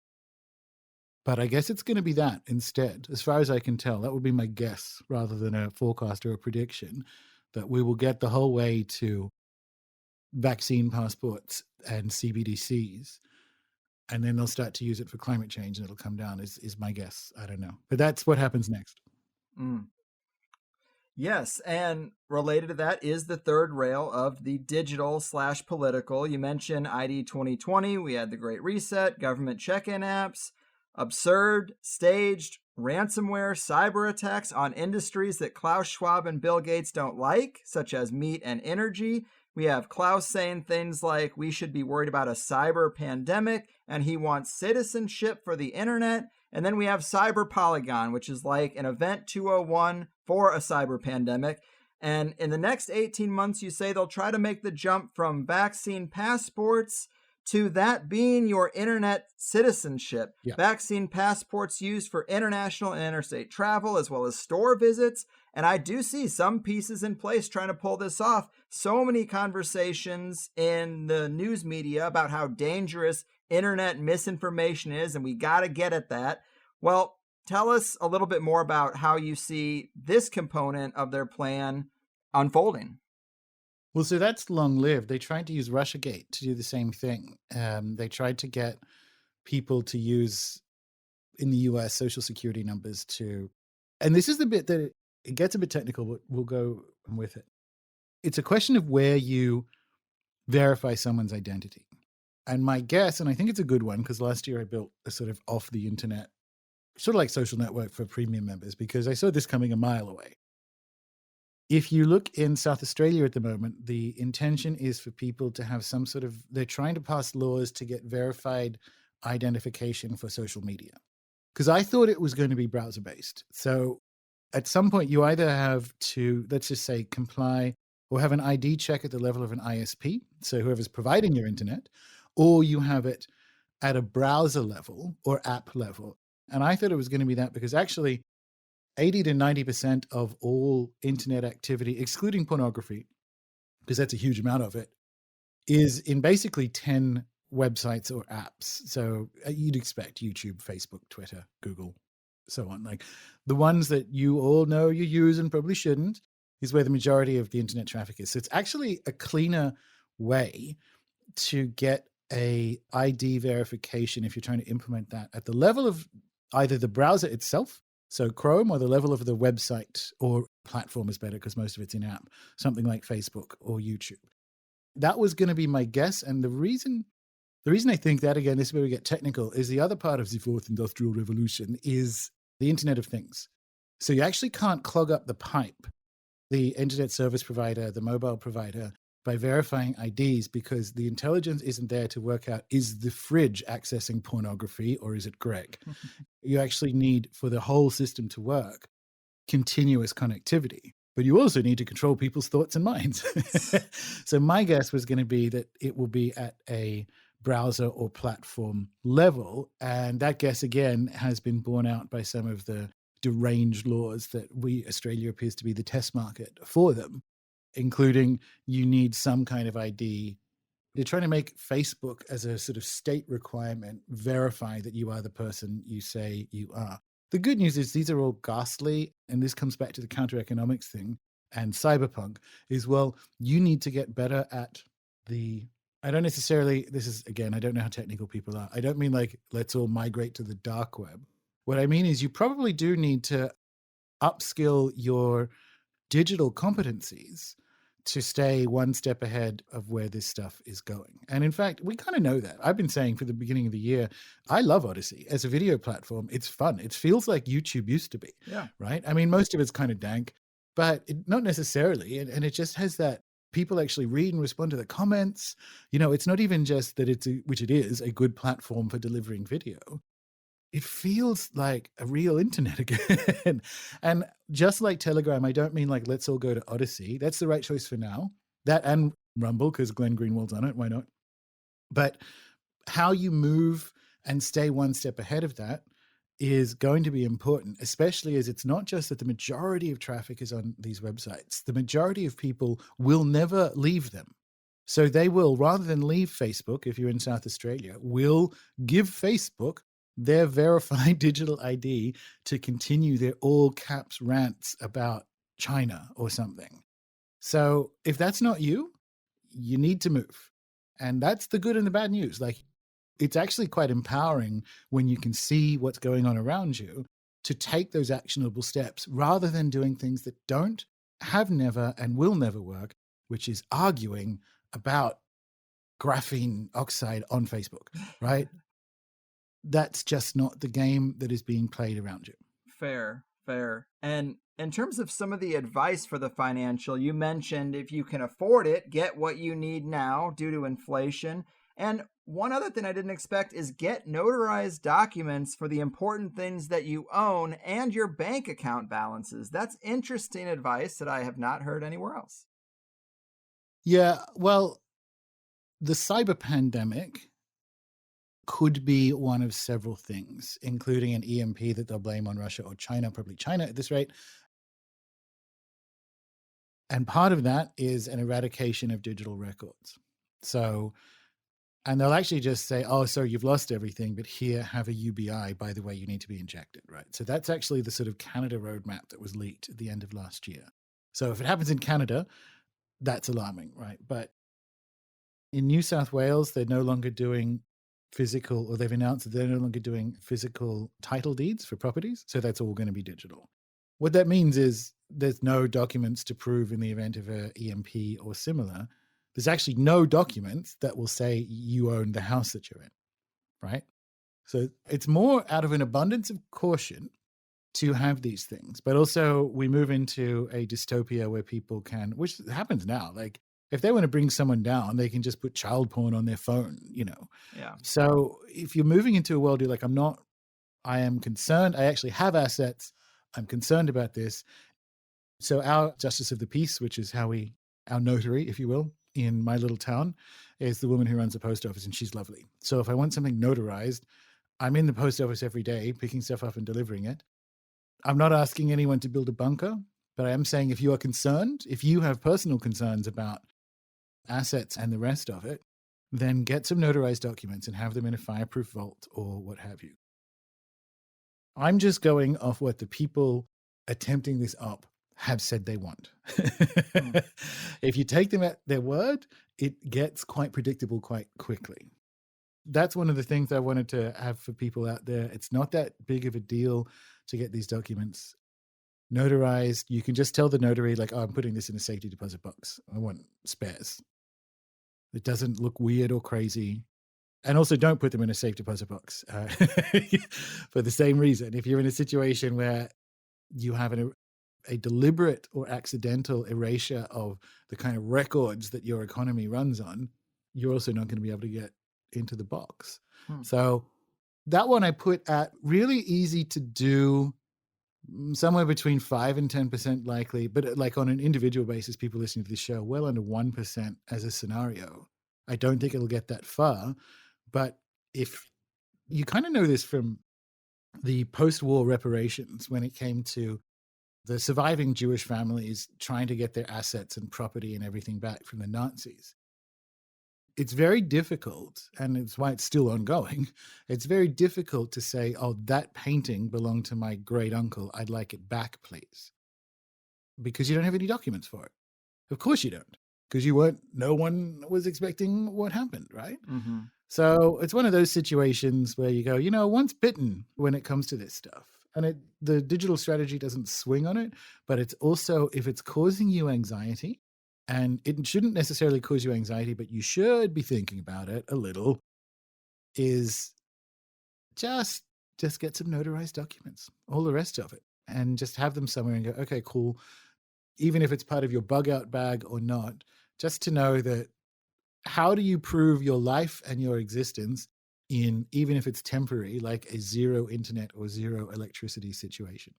But I guess it's going to be that instead, as far as I can tell. That would be my guess rather than a forecast or a prediction, that we will get the whole way to vaccine passports and CBDCs, and then they'll start to use it for climate change and it'll come down, is my guess. I don't know. But that's what happens next. Yes, and related to that is the third rail of the digital/political. You mentioned ID 2020. We had the Great Reset, government check-in apps, absurd, staged, ransomware, cyber attacks on industries that Klaus Schwab and Bill Gates don't like, such as meat and energy. We have Klaus saying things like we should be worried about a cyber pandemic, and he wants citizenship for the internet. And then we have Cyber Polygon, which is like an event 201 for a cyber pandemic. And in the next 18 months, you say they'll try to make the jump from vaccine passports to that being your internet citizenship. Yeah. Vaccine passports used for international and interstate travel, as well as store visits. And I do see some pieces in place trying to pull this off. So many conversations in the news media about how dangerous internet misinformation is, and we got to get at that. Well, tell us a little bit more about how you see this component of their plan unfolding. Well, so that's long-lived. They tried to use Russiagate to do the same thing. They tried to get people to use, in the US, social security numbers to, and this is the bit that it gets a bit technical, but we'll go with it. It's a question of where you verify someone's identity. And my guess, and I think it's a good one, because last year I built a sort of off the internet, sort of like social network for premium members, because I saw this coming a mile away. If you look in South Australia at the moment, the intention is for people to have some sort of, they're trying to pass laws to get verified identification for social media. Because I thought it was going to be browser-based. So at some point, you either have to, let's just say, comply or have an ID check at the level of an ISP, so whoever's providing your internet, or you have it at a browser level or app level. And I thought it was going to be that because actually 80 to 90% of all internet activity, excluding pornography, because that's a huge amount of it, is in basically 10 websites or apps. So you'd expect YouTube, Facebook, Twitter, Google, so on. Like the ones that you all know you use and probably shouldn't is where the majority of the internet traffic is. So it's actually a cleaner way to get a ID verification if you're trying to implement that at the level of either the browser itself, so Chrome, or the level of the website, or platform is better because most of it's in-app, something like Facebook or YouTube. That was going to be my guess. And the reason I think that, again, this is where we get technical, is the other part of the fourth industrial revolution is the Internet of Things. So you actually can't clog up the pipe, the internet service provider, the mobile provider, by verifying IDs, because the intelligence isn't there to work out, is the fridge accessing pornography or is it Greg? You actually need, for the whole system to work, continuous connectivity. But you also need to control people's thoughts and minds. So my guess was going to be that it will be at a browser or platform level. And that guess, again, has been borne out by some of the deranged laws that Australia appears to be the test market for them, including you need some kind of ID. They're trying to make Facebook, as a sort of state requirement, verify that you are the person you say you are. The good news is these are all ghastly, and this comes back to the counter economics thing and cyberpunk, is, well, you need to get better at the, I don't necessarily, this is, again, I don't know how technical people are. I don't mean like, let's all migrate to the dark web. What I mean is you probably do need to upskill your digital competencies to stay one step ahead of where this stuff is going. And in fact, we kind of know that. I've been saying for the beginning of the year, I love Odyssey as a video platform. It's fun. It feels like YouTube used to be, right? I mean, most of it's kind of dank, but not necessarily. And it just has that people actually read and respond to the comments. You know, it's not even just that which it is, a good platform for delivering video. It feels like a real internet again. And just like Telegram, I don't mean like, let's all go to Odyssey. That's the right choice for now. That and Rumble, because Glenn Greenwald's on it. Why not? But how you move and stay one step ahead of that is going to be important, especially as it's not just that the majority of traffic is on these websites. The majority of people will never leave them. So they will, rather than leave Facebook, if you're in South Australia, will give Facebook their verified digital ID to continue their all caps rants about China or something. So if that's not you, you need to move. And that's the good and the bad news. Like, it's actually quite empowering when you can see what's going on around you to take those actionable steps rather than doing things that don't, have never, and will never work, which is arguing about graphene oxide on Facebook, right? That's just not the game that is being played around you. Fair. And in terms of some of the advice for the financial, you mentioned if you can afford it, get what you need now due to inflation. And one other thing I didn't expect is get notarized documents for the important things that you own and your bank account balances. That's interesting advice that I have not heard anywhere else. Yeah, well, the cyber pandemic could be one of several things, including an EMP that they'll blame on Russia or China, probably China at this rate. And part of that is an eradication of digital records. So, and they'll actually just say, oh, sorry, you've lost everything, but here, have a UBI. By the way, you need to be injected, right? So that's actually the sort of Canada roadmap that was leaked at the end of last year. So if it happens in Canada, that's alarming, right? But in New South Wales, they're no longer doing physical, or they've announced that they're no longer doing physical title deeds for properties. So that's all going to be digital. What that means is there's no documents to prove in the event of a EMP or similar. There's actually no documents that will say you own the house that you're in, right? So it's more out of an abundance of caution to have these things. But also we move into a dystopia where people can, which happens now, like if they want to bring someone down, they can just put child porn on their phone, you know? Yeah. So if you're moving into a world, you're like, I am concerned. I actually have assets. I'm concerned about this. So our justice of the peace, which is our notary, if you will, in my little town, is the woman who runs the post office, and she's lovely. So if I want something notarized, I'm in the post office every day, picking stuff up and delivering it. I'm not asking anyone to build a bunker, but I am saying if you are concerned, if you have personal concerns about assets and the rest of it, then get some notarized documents and have them in a fireproof vault or what have you. I'm just going off what the people attempting this up have said they want. If you take them at their word, it gets quite predictable quite quickly. That's one of the things I wanted to have for people out there. It's not that big of a deal to get these documents notarized. You can just tell the notary, like, oh, I'm putting this in a safety deposit box. I want spares. It doesn't look weird or crazy. And also don't put them in a safe deposit box for the same reason. If you're in a situation where you have a deliberate or accidental erasure of the kind of records that your economy runs on, you're also not going to be able to get into the box. So that one I put at really easy to do, somewhere between 5 and 10% likely, but like on an individual basis, people listening to this show, well under 1% as a scenario. I don't think it'll get that far, but if you kind of know this from the post-war reparations, when it came to the surviving Jewish families trying to get their assets and property and everything back from the Nazis. It's very difficult, and it's why it's still ongoing. It's very difficult to say, oh, that painting belonged to my great uncle. I'd like it back, please. Because you don't have any documents for it. Of course you don't. Because no one was expecting what happened, right? Mm-hmm. So it's one of those situations where you go, once bitten when it comes to this stuff. And the digital strategy doesn't swing on it, but it's also, if it's causing you anxiety, and it shouldn't necessarily cause you anxiety, but you should be thinking about it a little, is just get some notarized documents, all the rest of it, and just have them somewhere and go, okay, cool. Even if it's part of your bug out bag or not, just to know that how do you prove your life and your existence in, even if it's temporary, like a zero internet or zero electricity situation.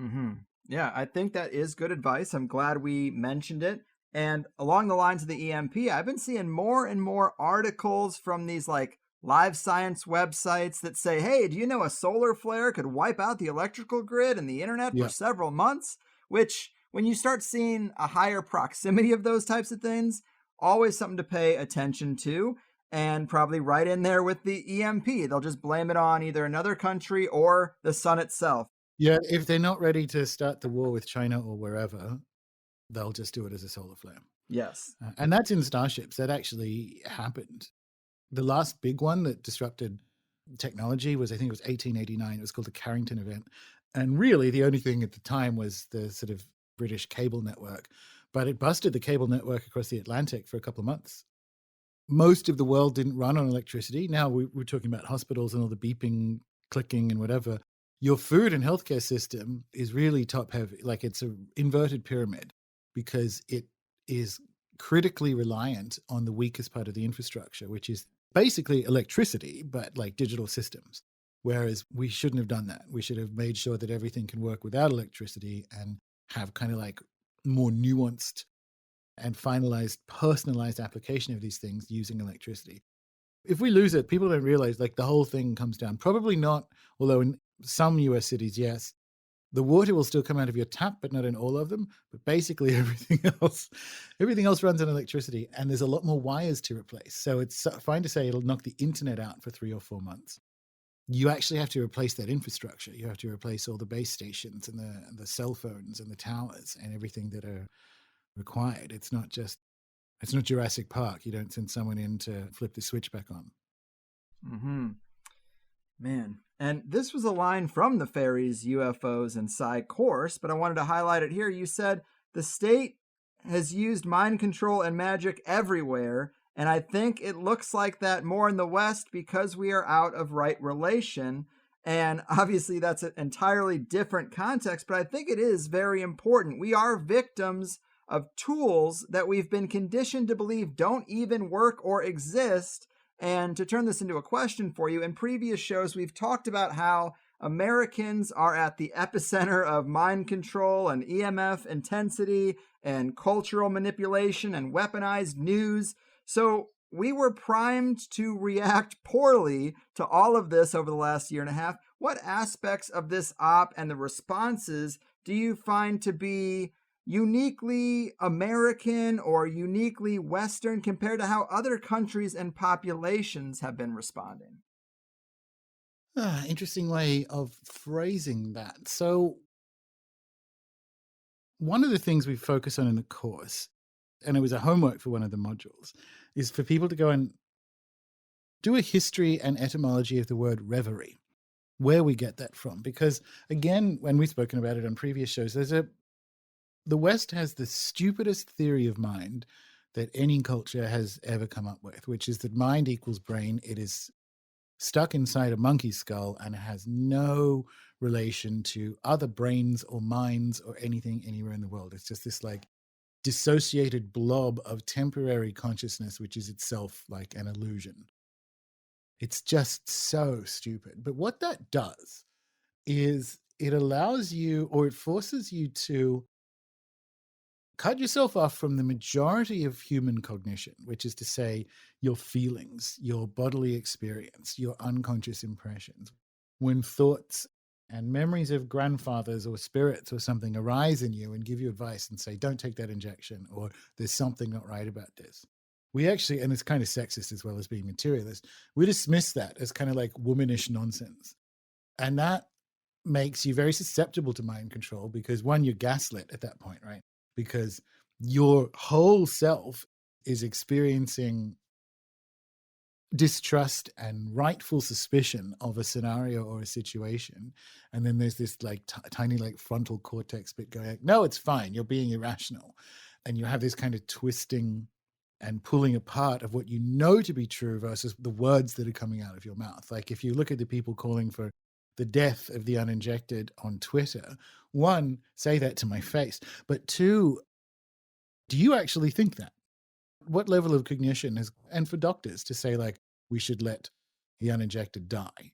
Mm-hmm. Yeah, I think that is good advice. I'm glad we mentioned it. And along the lines of the EMP, I've been seeing more and more articles from these like live science websites that say, hey, do you know a solar flare could wipe out the electrical grid and the internet for several months? Which, when you start seeing a higher proximity of those types of things, always something to pay attention to. And probably right in there with the EMP. They'll just blame it on either another country or the sun itself. Yeah, if they're not ready to start the war with China or wherever, they'll just do it as a solar flare. Yes. And that's in Star.Ships. That actually happened. The last big one that disrupted technology was, I think it was 1889. It was called the Carrington event. And really the only thing at the time was the sort of British cable network. But it busted the cable network across the Atlantic for a couple of months. Most of the world didn't run on electricity. Now we're talking about hospitals and all the beeping, clicking and whatever. Your food and healthcare system is really top heavy. Like it's an inverted pyramid because it is critically reliant on the weakest part of the infrastructure, which is basically electricity, but like digital systems. Whereas we shouldn't have done that. We should have made sure that everything can work without electricity and have kind of like more nuanced and finalized, personalized application of these things using electricity. If we lose it, people don't realize like the whole thing comes down. Probably not, although in some US cities, yes. The water will still come out of your tap, but not in all of them. But basically everything else runs on electricity, and there's a lot more wires to replace. So it's fine to say it'll knock the internet out for 3 or 4 months. You actually have to replace that infrastructure. You have to replace all the base stations and the cell phones and the towers and everything that are required. It's not Jurassic Park. You don't send someone in to flip the switch back on. Mm-hmm. Man. And this was a line from the Fairies, UFOs, and Psi course, but I wanted to highlight it here. You said the state has used mind control and magic everywhere, and I think it looks like that more in the West because we are out of right relation. And obviously that's an entirely different context, but I think it is very important. We are victims of tools that we've been conditioned to believe don't even work or exist. And to turn this into a question for you, in previous shows, we've talked about how Americans are at the epicenter of mind control and EMF intensity and cultural manipulation and weaponized news. So we were primed to react poorly to all of this over the last year and a half. What aspects of this op and the responses do you find to be uniquely American or uniquely Western compared to how other countries and populations have been responding? Interesting way of phrasing that. So one of the things we focus on in the course, and it was a homework for one of the modules, is for people to go and do a history and etymology of the word reverie, where we get that from. Because again, when we've spoken about it on previous shows, the West has the stupidest theory of mind that any culture has ever come up with, which is that mind equals brain. It is stuck inside a monkey's skull and it has no relation to other brains or minds or anything anywhere in the world. It's just this like dissociated blob of temporary consciousness, which is itself like an illusion. It's just so stupid. But what that does is it allows you, or it forces you to cut yourself off from the majority of human cognition, which is to say your feelings, your bodily experience, your unconscious impressions. When thoughts and memories of grandfathers or spirits or something arise in you and give you advice and say, don't take that injection, or there's something not right about this. We actually, and it's kind of sexist as well as being materialist, we dismiss that as kind of like womanish nonsense. And that makes you very susceptible to mind control because one, you're gaslit at that point, right? Because your whole self is experiencing distrust and rightful suspicion of a scenario or a situation. And then there's this like tiny like frontal cortex bit going, no, it's fine. You're being irrational. And you have this kind of twisting and pulling apart of what you know to be true versus the words that are coming out of your mouth. Like if you look at the people calling for the death of the uninjected on Twitter, one, say that to my face, but two, do you actually think that? What level of cognition is, and for doctors to say like, we should let the uninjected die.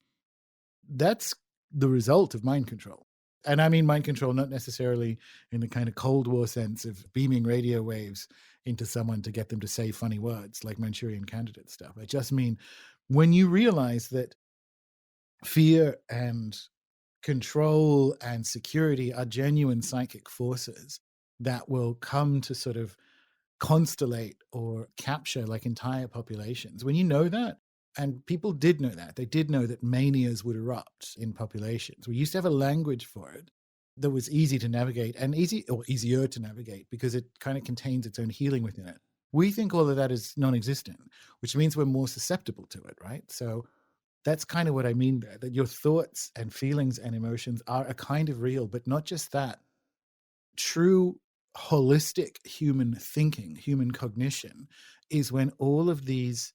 That's the result of mind control. And I mean mind control, not necessarily in the kind of Cold War sense of beaming radio waves into someone to get them to say funny words like Manchurian Candidate stuff. I just mean when you realize that fear and control and security are genuine psychic forces that will come to sort of constellate or capture like entire populations. When you know that, and people did know that, they did know that manias would erupt in populations. We used to have a language for it that was easy to navigate and easier to navigate because it kind of contains its own healing within it. We think all of that is non-existent, which means we're more susceptible to it, right? So that's kind of what I mean there, that your thoughts and feelings and emotions are a kind of real, but not just that. True holistic human thinking, human cognition is when all of these,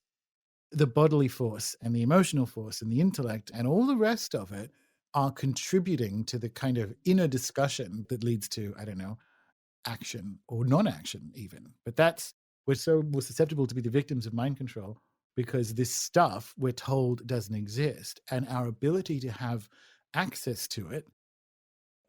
the bodily force and the emotional force and the intellect and all the rest of it are contributing to the kind of inner discussion that leads to, I don't know, action or non-action even. But we're so more susceptible to be the victims of mind control because this stuff we're told doesn't exist, and our ability to have access to it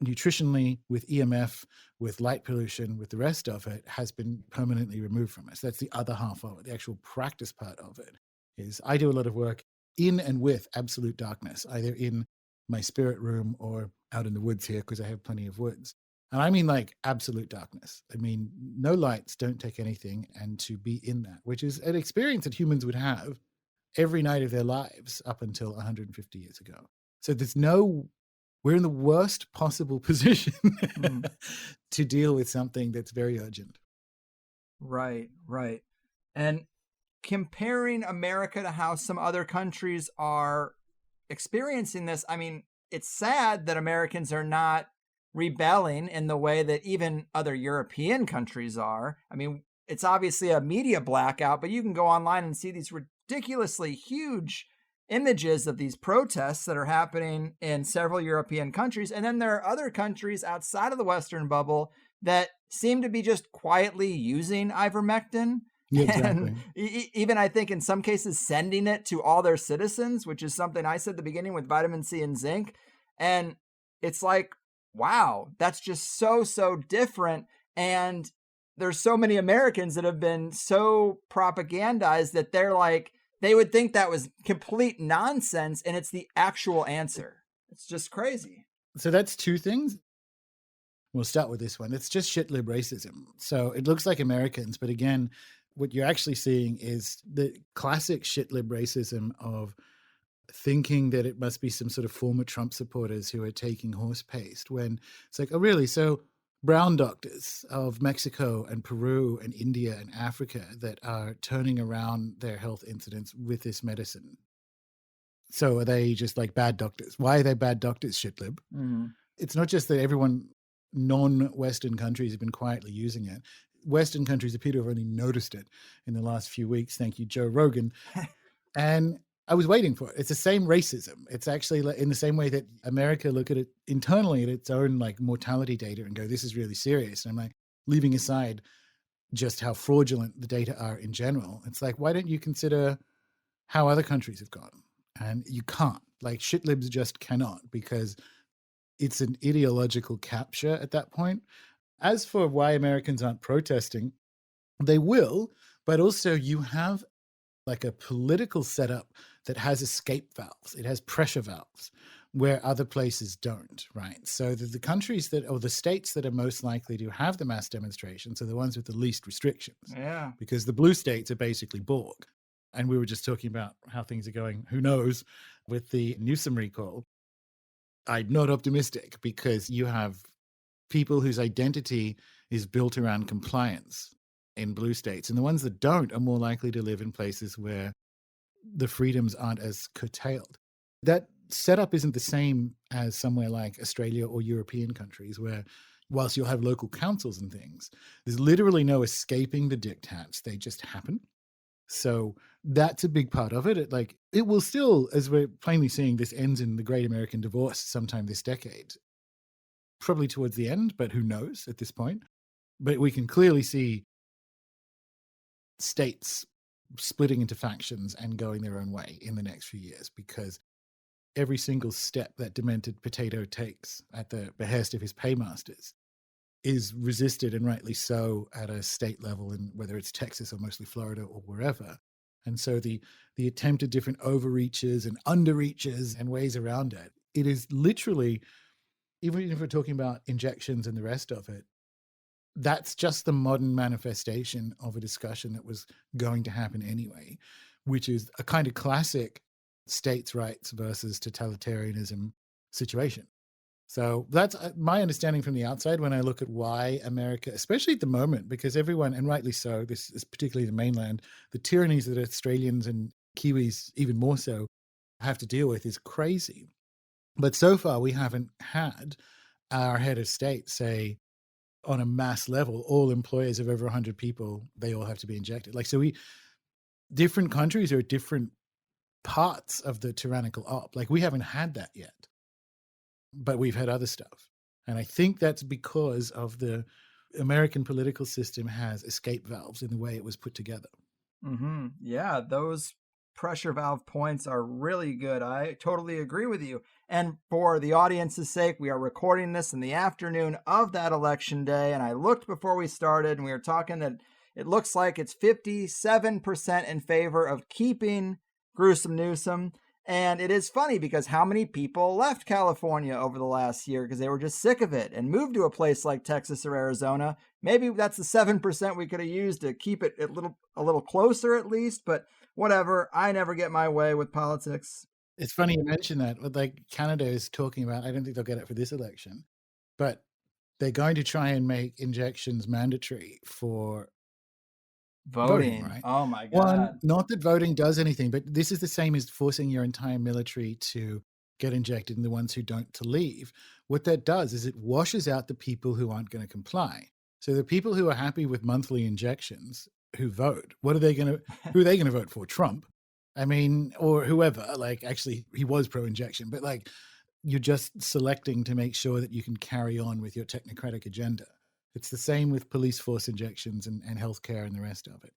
nutritionally, with EMF, with light pollution, with the rest of it, has been permanently removed from us. That's the other half of it, the actual practice part of it. is I do a lot of work in and with absolute darkness, either in my spirit room or out in the woods here, because I have plenty of woods. And I mean like absolute darkness. I mean, no lights, don't take anything, and to be in that, which is an experience that humans would have every night of their lives up until 150 years ago. So we're in the worst possible position to deal with something that's very urgent. Right, right. And comparing America to how some other countries are experiencing this, I mean, it's sad that Americans are not rebelling in the way that even other European countries are. I mean, it's obviously a media blackout, but you can go online and see these ridiculously huge images of these protests that are happening in several European countries. And then there are other countries outside of the Western bubble that seem to be just quietly using ivermectin. Yeah, exactly. And even I think in some cases sending it to all their citizens, which is something I said at the beginning with vitamin C and zinc. And it's like, wow, that's just so different. And there's so many Americans that have been so propagandized that they're like, they would think that was complete nonsense, and it's the actual answer. It's just crazy. So that's two things. We'll start with this one. It's just shit lib racism. So it looks like Americans, but again, what you're actually seeing is the classic shit lib racism of thinking that it must be some sort of former Trump supporters who are taking horse paste, when it's like, oh, really? So brown doctors of Mexico and Peru and India and Africa that are turning around their health incidents with this medicine. So are they just like bad doctors? Why are they bad doctors, shitlib? Mm-hmm. It's not just that everyone, non-Western countries have been quietly using it. Western countries appear to have only noticed it in the last few weeks. Thank you, Joe Rogan. And I was waiting for it. It's the same racism. It's actually in the same way that America look at it internally at its own like mortality data and go, this is really serious. And I'm like, leaving aside just how fraudulent the data are in general. It's like, why don't you consider how other countries have gone? And you can't. Like shit libs just cannot, because it's an ideological capture at that point. As for why Americans aren't protesting, they will, but also you have like a political setup that has escape valves. It has pressure valves where other places don't, right? So the countries that, or the states that are most likely to have the mass demonstrations are the ones with the least restrictions. Yeah. Because the blue states are basically Borg. And we were just talking about how things are going, who knows, with the Newsom recall. I'm not optimistic, because you have people whose identity is built around compliance in blue states. And the ones that don't are more likely to live in places where the freedoms aren't as curtailed. That setup isn't the same as somewhere like Australia or European countries, where whilst you'll have local councils and things, there's literally no escaping the diktats. They just happen. So that's a big part of it. It will still, as we're plainly seeing, this ends in the Great American Divorce sometime this decade. Probably towards the end, but who knows at this point. But we can clearly see states splitting into factions and going their own way in the next few years, because every single step that demented potato takes at the behest of his paymasters is resisted, and rightly so, at a state level, in whether it's Texas or mostly Florida or wherever. And so the attempt at different overreaches and underreaches and ways around it, it is literally, even if we're talking about injections and the rest of it, that's just the modern manifestation of a discussion that was going to happen anyway, which is a kind of classic states' rights versus totalitarianism situation. So that's my understanding from the outside when I look at why America, especially at the moment, because everyone, and rightly so, this is particularly the mainland, the tyrannies that Australians and Kiwis even more so have to deal with is crazy. But so far we haven't had our head of state say, on a mass level, all employers of over 100 people, they all have to be injected. Different countries are at different parts of the tyrannical op. We haven't had that yet, but we've had other stuff. And I think that's because of the American political system has escape valves in the way it was put together. Mm-hmm. Yeah, those pressure valve points are really good. I totally agree with you. And for the audience's sake, we are recording this in the afternoon of that election day. And I looked before we started, and we were talking that it looks like it's 57% in favor of keeping gruesome Newsom. And it is funny because how many people left California over the last year because they were just sick of it and moved to a place like Texas or Arizona. Maybe that's the 7% we could have used to keep it a little closer at least, but whatever. I never get my way with politics. It's funny you mention that. Like Canada is talking about, I don't think they'll get it for this election, but they're going to try and make injections mandatory for voting, right? Oh my God. One, not that voting does anything, but this is the same as forcing your entire military to get injected and the ones who don't to leave. What that does is it washes out the people who aren't going to comply. So the people who are happy with monthly injections who vote, who are they going to vote for? Trump? I mean, or whoever. Like, actually, he was pro-injection, but like, you're just selecting to make sure that you can carry on with your technocratic agenda. It's the same with police force injections and healthcare and the rest of it.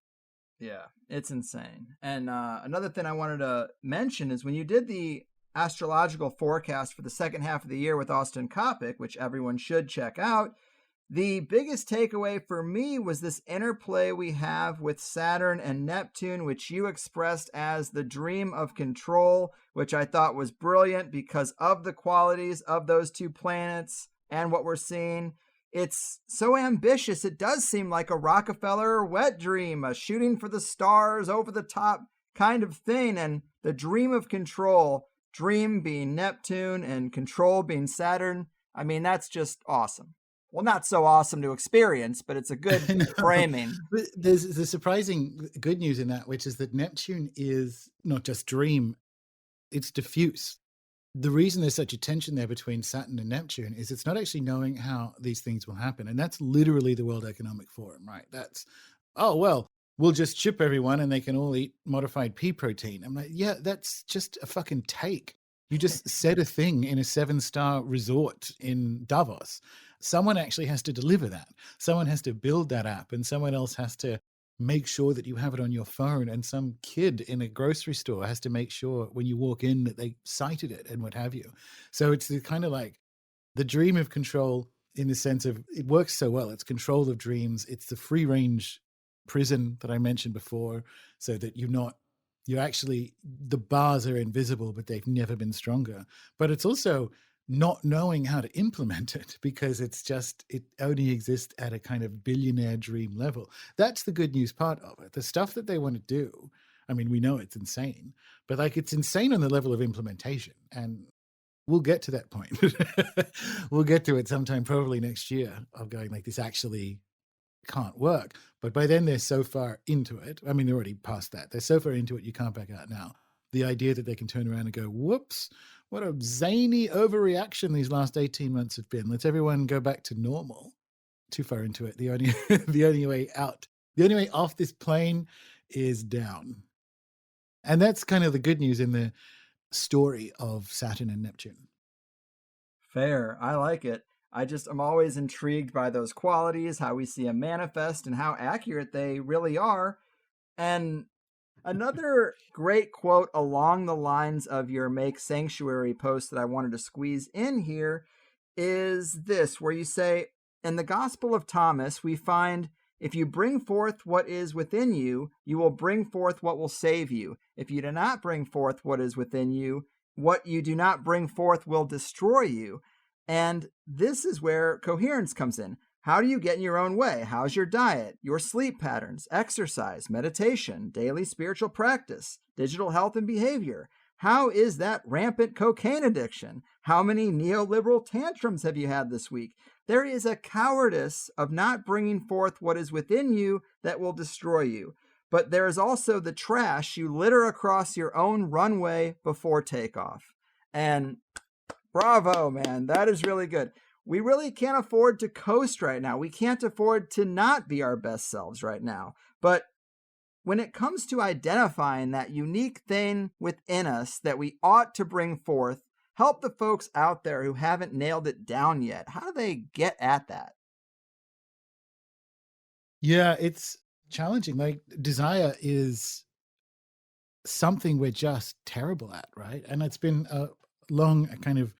Yeah, it's insane. And another thing I wanted to mention is when you did the astrological forecast for the second half of the year with Austin Coppock, which everyone should check out, the biggest takeaway for me was this interplay we have with Saturn and Neptune, which you expressed as the dream of control, which I thought was brilliant because of the qualities of those two planets and what we're seeing. It's so ambitious. It does seem like a Rockefeller wet dream, a shooting for the stars, over the top kind of thing. And the dream of control, dream being Neptune and control being Saturn. I mean, that's just awesome. Well, not so awesome to experience, but it's a good framing. There's the surprising good news in that, which is that Neptune is not just dream, it's diffuse. The reason there's such a tension there between Saturn and Neptune is it's not actually knowing how these things will happen. And that's literally the World Economic Forum, right? That's, oh, well, we'll just chip everyone and they can all eat modified pea protein. I'm like, yeah, that's just a fucking take. You just said a thing in a 7-star resort in Davos. Someone actually has to deliver that. Someone has to build that app and someone else has to make sure that you have it on your phone, and some kid in a grocery store has to make sure when you walk in that they cited it and what have you. So it's the kind of like the dream of control in the sense of it works so well. It's control of dreams. It's the free range prison that I mentioned before, so that you're actually, the bars are invisible, but they've never been stronger. But it's also not knowing how to implement it because it only exists at a kind of billionaire dream level. That's the good news part of it. The stuff that they want to do, I mean, we know it's insane, but like it's insane on the level of implementation. And we'll get to that point. We'll get to it sometime probably next year of going like, this actually can't work. But by then they're so far into it. I mean, they're already past that. They're so far into it, you can't back out now. The idea that they can turn around and go, whoops, what a zany overreaction these last 18 months have been. Let's everyone go back to normal. Too far into it. The only way out, the only way off this plane is down. And that's kind of the good news in the story of Saturn and Neptune. Fair. I like it. I'm always intrigued by those qualities, how we see them manifest and how accurate they really are. And another great quote along the lines of your Make Sanctuary post that I wanted to squeeze in here is this, where you say, in the Gospel of Thomas, we find, if you bring forth what is within you, you will bring forth what will save you. If you do not bring forth what is within you, what you do not bring forth will destroy you. And this is where coherence comes in. How do you get in your own way? How's your diet, your sleep patterns, exercise, meditation, daily spiritual practice, digital health and behavior? How is that rampant cocaine addiction? How many neoliberal tantrums have you had this week? There is a cowardice of not bringing forth what is within you that will destroy you. But there is also the trash you litter across your own runway before takeoff. And bravo, man. That is really good. We really can't afford to coast right now. We can't afford to not be our best selves right now. But when it comes to identifying that unique thing within us that we ought to bring forth, help the folks out there who haven't nailed it down yet. How do they get at that? Yeah, it's challenging. Like, desire is something we're just terrible at, right? And it's been a long kind of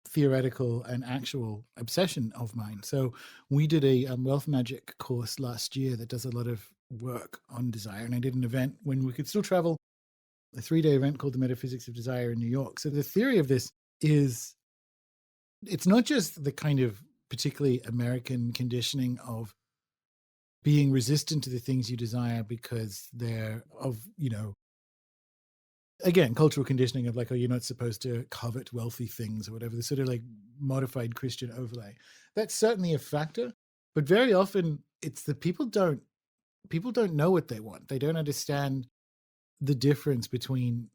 theoretical and actual obsession of mine. So we did a wealth magic course last year that does a lot of work on desire, and I did an event when we could still travel a 3-day event called the Metaphysics of Desire in New York. So the theory of this is, it's not just the kind of particularly American conditioning of being resistant to the things you desire because they're of, again, cultural conditioning of like, oh, you're not supposed to covet wealthy things or whatever, the sort of like modified Christian overlay. That's certainly a factor, but very often it's that people don't know what they want. They don't understand the difference between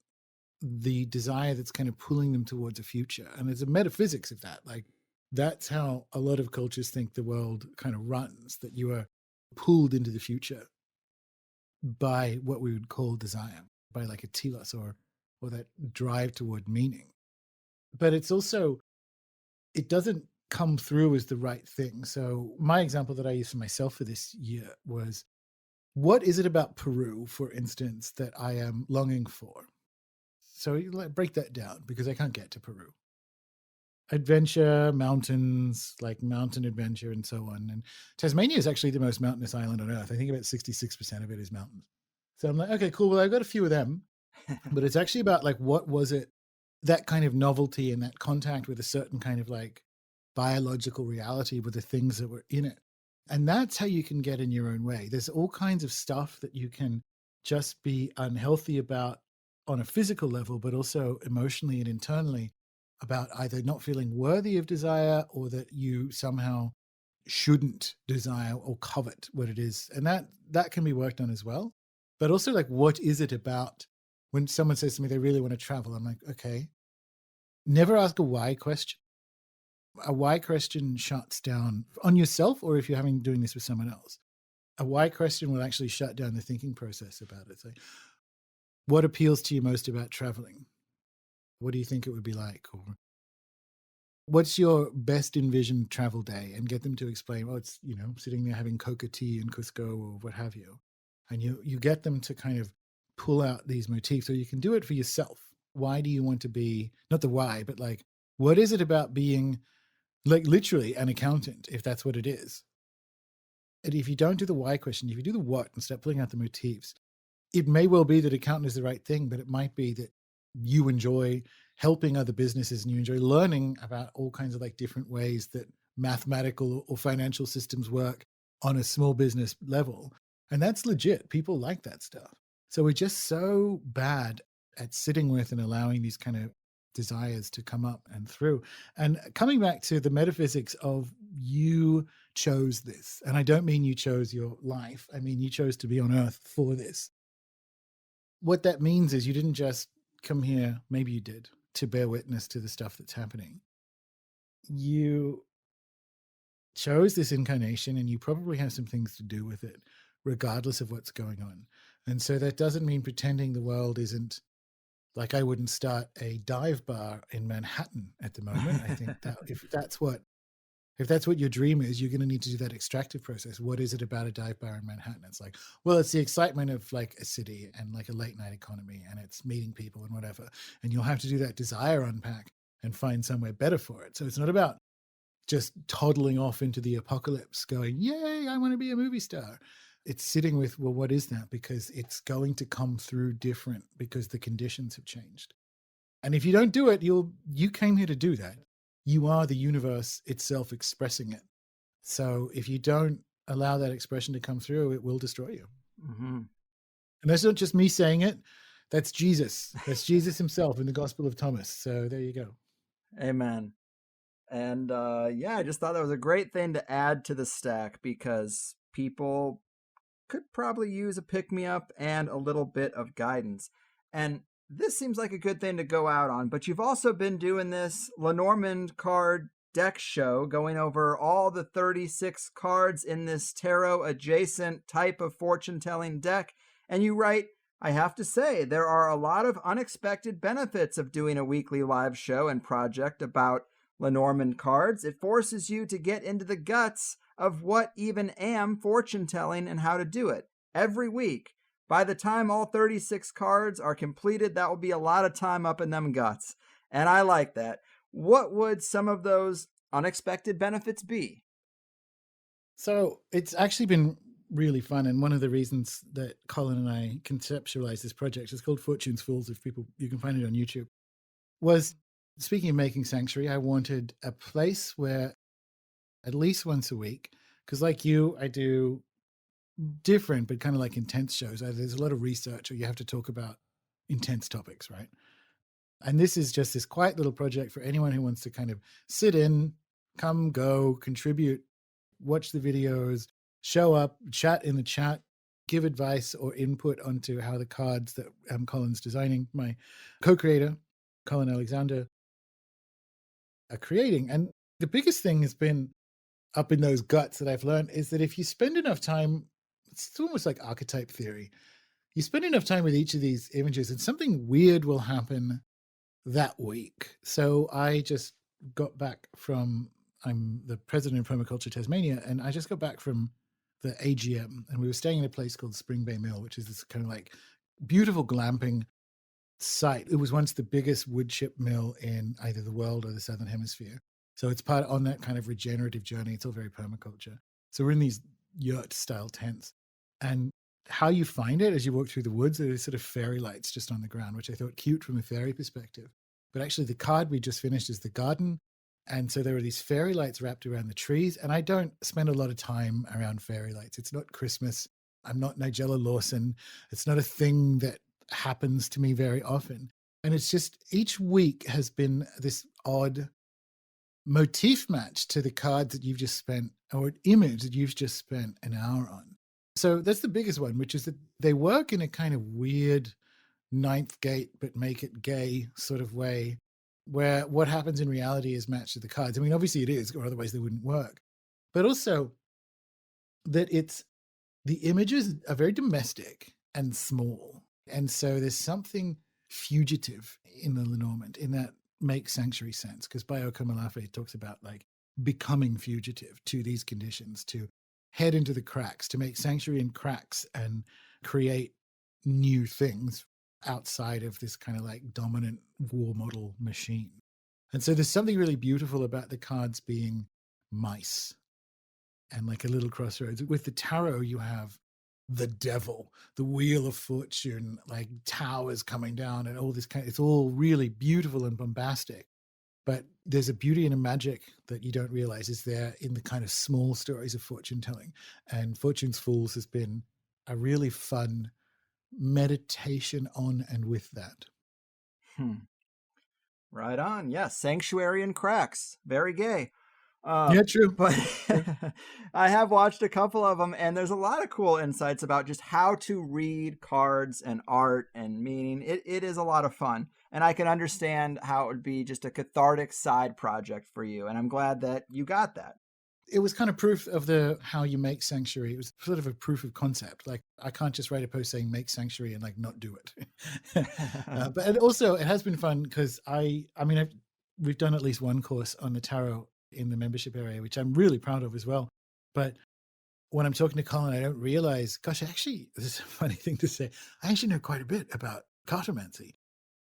the desire that's kind of pulling them towards a future. And there's a metaphysics of that. Like, that's how a lot of cultures think the world kind of runs, that you are pulled into the future by what we would call desire, by like a telos or that drive toward meaning. But it's also, it doesn't come through as the right thing. So my example that I used for myself for this year was, what is it about Peru, for instance, that I am longing for? So break that down, because I can't get to Peru. Adventure, mountains, like mountain adventure and so on. And Tasmania is actually the most mountainous island on earth. I think about 66% of it is mountains. So I'm like, okay, cool. Well, I've got a few of them, but it's actually about like, what was it, that kind of novelty and that contact with a certain kind of like biological reality with the things that were in it. And that's how you can get in your own way. There's all kinds of stuff that you can just be unhealthy about on a physical level, but also emotionally and internally, about either not feeling worthy of desire or that you somehow shouldn't desire or covet what it is. And that can be worked on as well. But also, like, what is it about when someone says to me they really want to travel? I'm like, okay, never ask a why question. A why question shuts down on yourself, or if you're doing this with someone else, a why question will actually shut down the thinking process about it. So what appeals to you most about traveling? What do you think it would be like? Or what's your best envisioned travel day? And get them to explain, well, it's, sitting there having coca tea in Cusco or what have you. And you get them to kind of pull out these motifs, so you can do it for yourself. Why do you want to be, not the why, but like, what is it about being like literally an accountant, if that's what it is? And if you don't do the why question, if you do the what and start pulling out the motifs, it may well be that accountant is the right thing, but it might be that you enjoy helping other businesses and you enjoy learning about all kinds of like different ways that mathematical or financial systems work on a small business level. And that's legit. People like that stuff. So we're just so bad at sitting with and allowing these kind of desires to come up and through. And coming back to the metaphysics of, you chose this. And I don't mean you chose your life. I mean, you chose to be on earth for this. What that means is you didn't just come here, maybe you did, to bear witness to the stuff that's happening. You chose this incarnation, and you probably have some things to do with it, regardless of what's going on. And so that doesn't mean pretending the world isn't, like, I wouldn't start a dive bar in Manhattan at the moment. I think that if that's what your dream is, you're going to need to do that extractive process. What is it about a dive bar in Manhattan? It's like, well, it's the excitement of like a city and like a late night economy, and it's meeting people and whatever. And you'll have to do that desire unpack and find somewhere better for it. So it's not about just toddling off into the apocalypse going, yay, I want to be a movie star. It's sitting with, well, what is that? Because it's going to come through different, because the conditions have changed. And if you don't do it, you came here to do that. You are the universe itself expressing it. So if you don't allow that expression to come through, it will destroy you. Mm-hmm. And that's not just me saying it. That's Jesus. That's Jesus himself in the Gospel of Thomas. So there you go. Amen. And I just thought that was a great thing to add to the stack, because people could probably use a pick-me-up and a little bit of guidance. And this seems like a good thing to go out on, but you've also been doing this Lenormand card deck show, going over all the 36 cards in this tarot adjacent type of fortune-telling deck. And you write, I have to say, there are a lot of unexpected benefits of doing a weekly live show and project about Lenormand cards. It forces you to get into the guts of what even am fortune-telling and how to do it every week. By the time all 36 cards are completed, that will be a lot of time up in them guts. And I like that. What would some of those unexpected benefits be? So it's actually been really fun. And one of the reasons that Colin and I conceptualized this project, is called Fortune's Fools, if people, you can find it on YouTube, was, speaking of making sanctuary, I wanted a place where at least once a week, because like you, I do different but kind of like intense shows. There's a lot of research, or you have to talk about intense topics, right? And this is just this quiet little project for anyone who wants to kind of sit in, come, go, contribute, watch the videos, show up, chat in the chat, give advice or input onto how the cards that Colin's designing, my co-creator, Colin Alexander, are creating. And the biggest thing has been up in those guts that I've learned is that if you spend enough time, it's almost like archetype theory. You spend enough time with each of these images and something weird will happen that week. So I just got back from, I'm the president of Permaculture Tasmania, and I just got back from the AGM, and we were staying in a place called Spring Bay Mill, which is this kind of like beautiful glamping site. It was once the biggest wood chip mill in either the world or the Southern Hemisphere. So it's part on that kind of regenerative journey. It's all very permaculture. So we're in these yurt style tents, and how you find it as you walk through the woods, there's sort of fairy lights just on the ground, which I thought cute from a fairy perspective. But actually the card we just finished is the garden. And so there are these fairy lights wrapped around the trees. And I don't spend a lot of time around fairy lights. It's not Christmas. I'm not Nigella Lawson. It's not a thing that happens to me very often. And it's just, each week has been this odd motif match to the cards that you've just spent, or an image that you've just spent an hour on. So that's the biggest one, which is that they work in a kind of weird ninth gate, but make it gay sort of way, where what happens in reality is matched to the cards. I mean, obviously it is, or otherwise they wouldn't work. But also that it's, the images are very domestic and small. And so there's something fugitive in the Lenormand, in that make sanctuary sense, because Bayoko Malafe talks about like becoming fugitive to these conditions, to head into the cracks, to make sanctuary in cracks and create new things outside of this kind of like dominant war model machine. And so there's something really beautiful about the cards being mice and like a little crossroads. With the tarot, you have the devil, the wheel of fortune, like towers coming down and all this kind of, it's all really beautiful and bombastic. But there's a beauty and a magic that you don't realize is there in the kind of small stories of fortune telling. And Fortune's Fools has been a really fun meditation on and with that. Right on. Yes. Sanctuary and cracks. Very gay. Yeah, true. But I have watched a couple of them, and there's a lot of cool insights about just how to read cards and art and meaning. It is a lot of fun, and I can understand how it would be just a cathartic side project for you, and I'm glad that you got that. It was kind of proof of the how you make sanctuary. It was sort of a proof of concept. Like I can't just write a post saying make sanctuary and like not do it. But it also, it has been fun because we've done at least one course on the tarot in the membership area, which I'm really proud of as well. But when I'm talking to Colin, I don't realize, gosh, actually, this is a funny thing to say. I actually know quite a bit about cartomancy,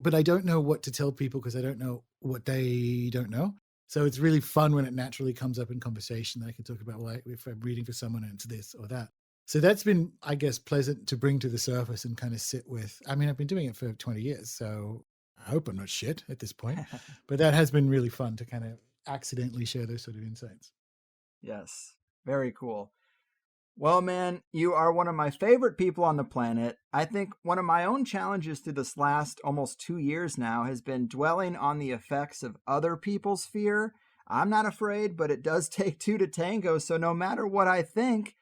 but I don't know what to tell people because I don't know what they don't know. So it's really fun when it naturally comes up in conversation that I can talk about, well, if I'm reading for someone and it's this or that. So that's been, I guess, pleasant to bring to the surface and kind of sit with. I mean, I've been doing it for 20 years, so I hope I'm not shit at this point. But that has been really fun to kind of accidentally share those sort of insights. Yes, very cool. Well, man, you are one of my favorite people on the planet. I think one of my own challenges through this last almost 2 years now has been dwelling on the effects of other people's fear. I'm not afraid, but it does take two to tango. So no matter what I think,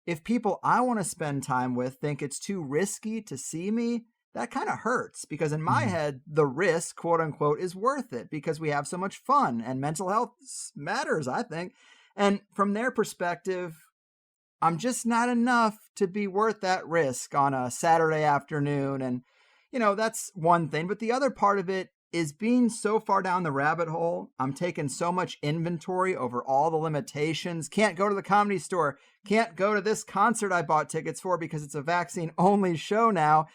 if people I want to spend time with think it's too risky to see me, that kind of hurts, because in my head, the risk, quote unquote, is worth it because we have so much fun and mental health matters, I think. And from their perspective, I'm just not enough to be worth that risk on a Saturday afternoon. And, that's one thing. But the other part of it is being so far down the rabbit hole. I'm taking so much inventory over all the limitations. Can't go to the Comedy Store. Can't go to this concert I bought tickets for because it's a vaccine-only show now.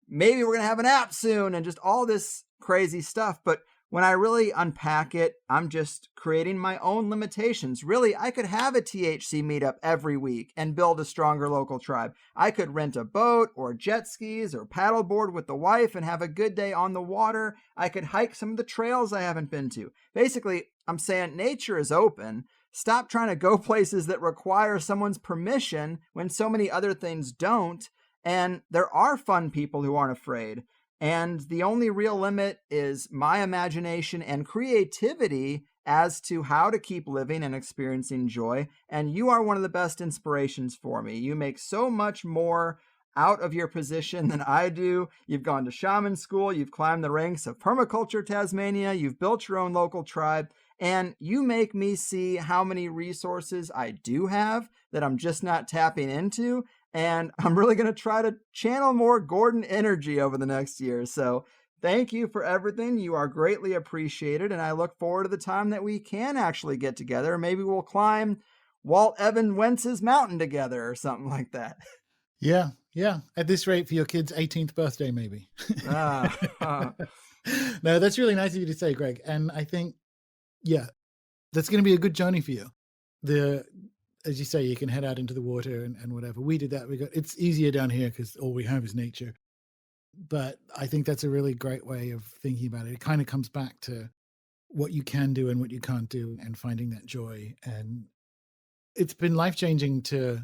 Maybe we're going to have an app soon and just all this crazy stuff. But when I really unpack it, I'm just creating my own limitations. Really, I could have a THC meetup every week and build a stronger local tribe. I could rent a boat or jet skis or paddleboard with the wife and have a good day on the water. I could hike some of the trails I haven't been to. Basically, I'm saying nature is open. Stop trying to go places that require someone's permission when so many other things don't. And there are fun people who aren't afraid. And the only real limit is my imagination and creativity as to how to keep living and experiencing joy. And you are one of the best inspirations for me. You make so much more out of your position than I do. You've gone to shaman school. You've climbed the ranks of permaculture Tasmania. You've built your own local tribe. And you make me see how many resources I do have that I'm just not tapping into. And I'm really going to try to channel more Gordon energy over the next year. So thank you for everything. You are greatly appreciated. And I look forward to the time that we can actually get together. Maybe we'll climb Walt Evan Wentz's mountain together or something like that. Yeah. At this rate, for your kid's 18th birthday, maybe. No, that's really nice of you to say, Greg. And I think, yeah, that's going to be a good journey for you. As you say, you can head out into the water and whatever. We did that. It's easier down here because all we have is nature. But I think that's a really great way of thinking about it. It kind of comes back to what you can do and what you can't do and finding that joy. And it's been life-changing to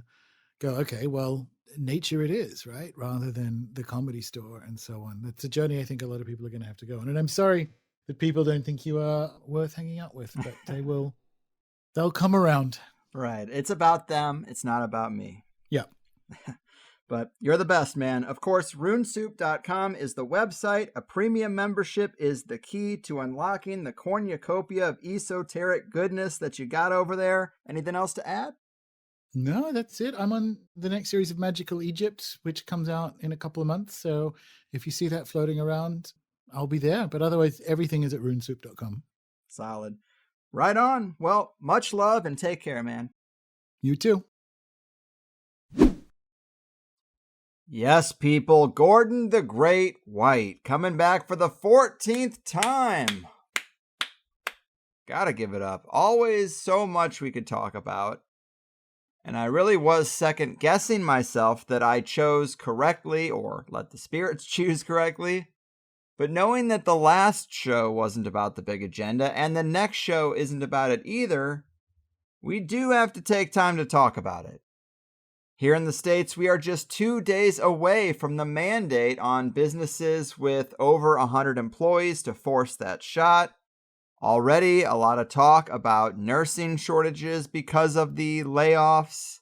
go, okay, well, nature it is, right? Rather than the comedy store and so on. That's a journey I think a lot of people are going to have to go on. And I'm sorry that people don't think you are worth hanging out with, but they'll come around. Right. It's about them. It's not about me. Yeah. But you're the best, man. Of course, runesoup.com is the website. A premium membership is the key to unlocking the cornucopia of esoteric goodness that you got over there. Anything else to add? No, that's it. I'm on the next series of Magical Egypt, which comes out in a couple of months. So if you see that floating around, I'll be there. But otherwise, everything is at runesoup.com. Solid. Right on. Well, much love and take care, man. You too. Yes, people. Gordon the Great White coming back for the 14th time. Gotta give it up. Always so much we could talk about. And I really was second guessing myself that I chose correctly or let the spirits choose correctly. But knowing that the last show wasn't about the big agenda and the next show isn't about it either, we do have to take time to talk about it. Here in the States, we are just 2 days away from the mandate on businesses with over 100 employees to force that shot. Already a lot of talk about nursing shortages because of the layoffs.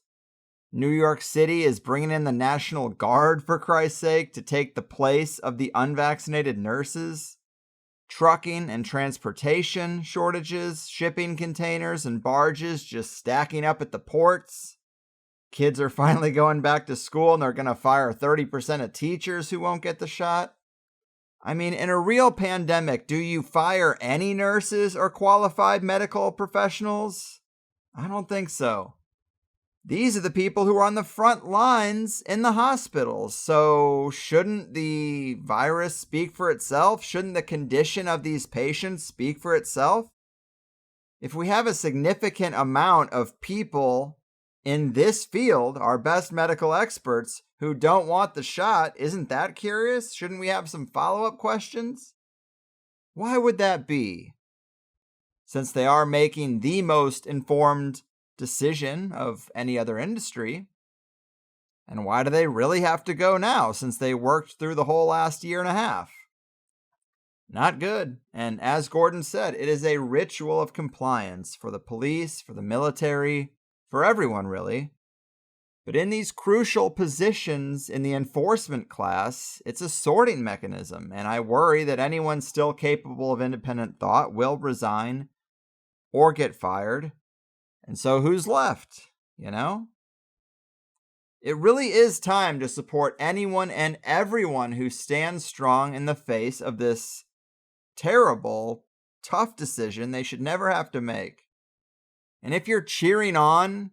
New York City is bringing in the National Guard, for Christ's sake, to take the place of the unvaccinated nurses. Trucking and transportation shortages, shipping containers and barges just stacking up at the ports. Kids are finally going back to school and they're going to fire 30% of teachers who won't get the shot. I mean, in a real pandemic, do you fire any nurses or qualified medical professionals? I don't think so. These are the people who are on the front lines in the hospitals. So shouldn't the virus speak for itself? Shouldn't the condition of these patients speak for itself? If we have a significant amount of people in this field, our best medical experts, who don't want the shot, isn't that curious? Shouldn't we have some follow-up questions? Why would that be? Since they are making the most informed decision of any other industry. And why do they really have to go now, since they worked through the whole last year and a half? Not good. And as Gordon said, it is a ritual of compliance for the police, for the military, for everyone really. But in these crucial positions in the enforcement class, it's a sorting mechanism, and I worry that anyone still capable of independent thought will resign or get fired. And so who's left, you know? It really is time to support anyone and everyone who stands strong in the face of this terrible, tough decision they should never have to make. And if you're cheering on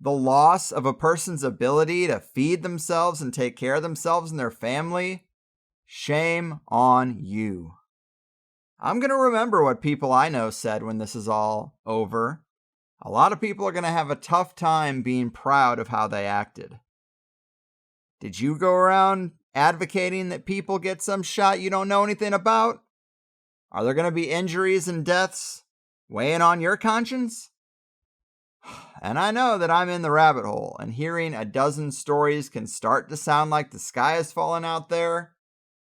the loss of a person's ability to feed themselves and take care of themselves and their family, shame on you. I'm going to remember what people I know said when this is all over. A lot of people are going to have a tough time being proud of how they acted. Did you go around advocating that people get some shot you don't know anything about? Are there going to be injuries and deaths weighing on your conscience? And I know that I'm in the rabbit hole, and hearing a dozen stories can start to sound like the sky is falling out there.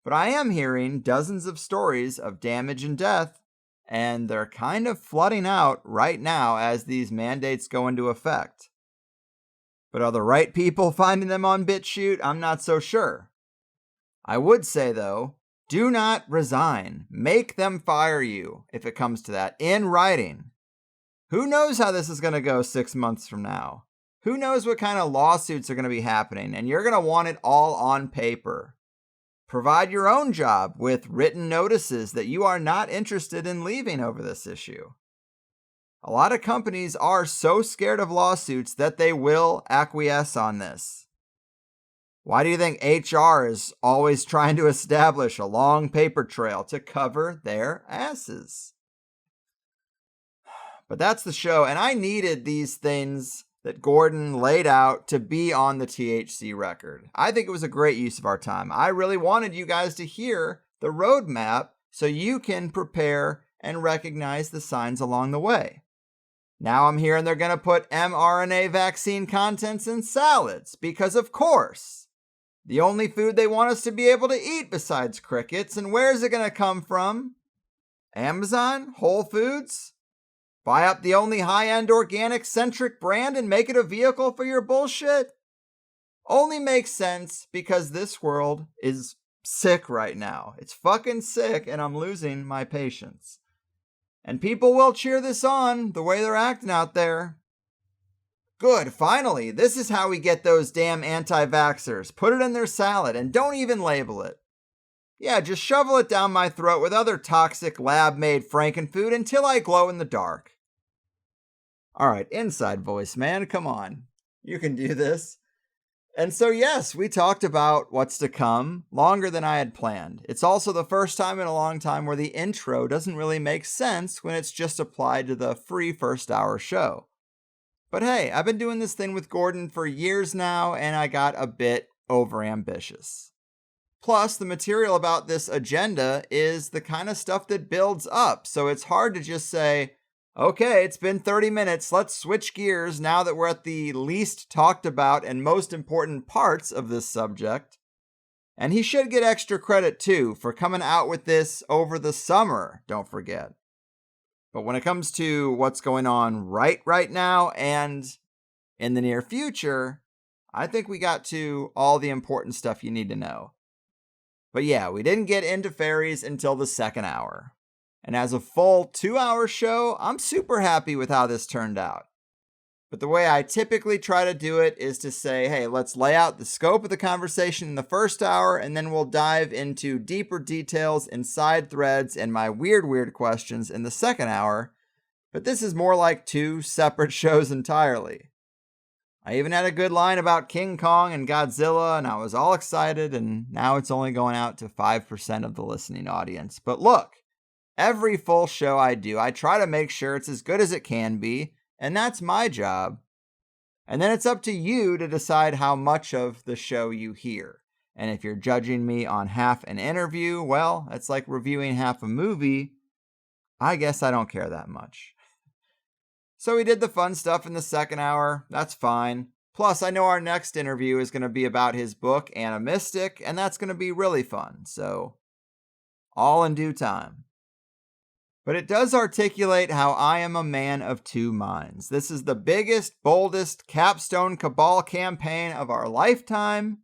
But I am hearing dozens of stories of damage and death, and they're kind of flooding out right now as these mandates go into effect. But are the right people finding them on BitChute? I'm not so sure. I would say, though, do not resign. Make them fire you, if it comes to that, in writing. Who knows how this is going to go 6 months from now? Who knows what kind of lawsuits are going to be happening, and you're going to want it all on paper. Provide your own job with written notices that you are not interested in leaving over this issue. A lot of companies are so scared of lawsuits that they will acquiesce on this. Why do you think HR is always trying to establish a long paper trail to cover their asses? But that's the show, and I needed these things that Gordon laid out to be on the THC record. I think it was a great use of our time. I really wanted you guys to hear the roadmap so you can prepare and recognize the signs along the way. Now I'm hearing they're going to put mRNA vaccine contents in salads because, of course, the only food they want us to be able to eat besides crickets, and where's it going to come from? Amazon? Whole Foods? Buy up the only high-end organic-centric brand and make it a vehicle for your bullshit? Only makes sense because this world is sick right now. It's fucking sick, and I'm losing my patience. And people will cheer this on the way they're acting out there. Good, finally. This is how we get those damn anti-vaxxers. Put it in their salad and don't even label it. Yeah, just shovel it down my throat with other toxic lab-made frankenfood until I glow in the dark. All right, inside voice, man, come on. You can do this. And so, yes, we talked about what's to come longer than I had planned. It's also the first time in a long time where the intro doesn't really make sense when it's just applied to the free first hour show. But hey, I've been doing this thing with Gordon for years now, and I got a bit overambitious. Plus, the material about this agenda is the kind of stuff that builds up, so it's hard to just say, okay, it's been 30 minutes, let's switch gears now that we're at the least talked about and most important parts of this subject. And he should get extra credit too for coming out with this over the summer, don't forget. But when it comes to what's going on right now and in the near future, I think we got to all the important stuff you need to know. But yeah, we didn't get into fairies until the second hour. And as a full 2-hour show, I'm super happy with how this turned out. But the way I typically try to do it is to say, hey, let's lay out the scope of the conversation in the first hour, and then we'll dive into deeper details and side threads and my weird questions in the second hour. But this is more like 2 separate shows entirely. I even had a good line about King Kong and Godzilla, and I was all excited, and now it's only going out to 5% of the listening audience. But look, every full show I do, I try to make sure it's as good as it can be, and that's my job. And then it's up to you to decide how much of the show you hear. And if you're judging me on half an interview, well, it's like reviewing half a movie. I guess I don't care that much. So we did the fun stuff in the second hour. That's fine. Plus, I know our next interview is going to be about his book, Animistic, and that's going to be really fun. So, all in due time. But it does articulate how I am a man of two minds. This is the biggest, boldest capstone cabal campaign of our lifetime.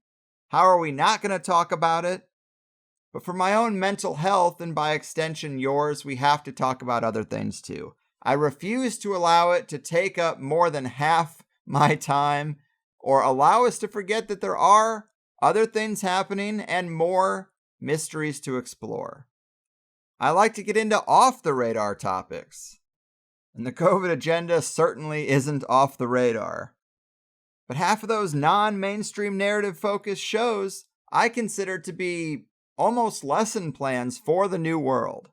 How are we not going to talk about it? But for my own mental health, and by extension yours, we have to talk about other things too. I refuse to allow it to take up more than half my time, or allow us to forget that there are other things happening and more mysteries to explore. I like to get into off-the-radar topics, and the COVID agenda certainly isn't off the radar. But half of those non-mainstream narrative-focused shows I consider to be almost lesson plans for the new world.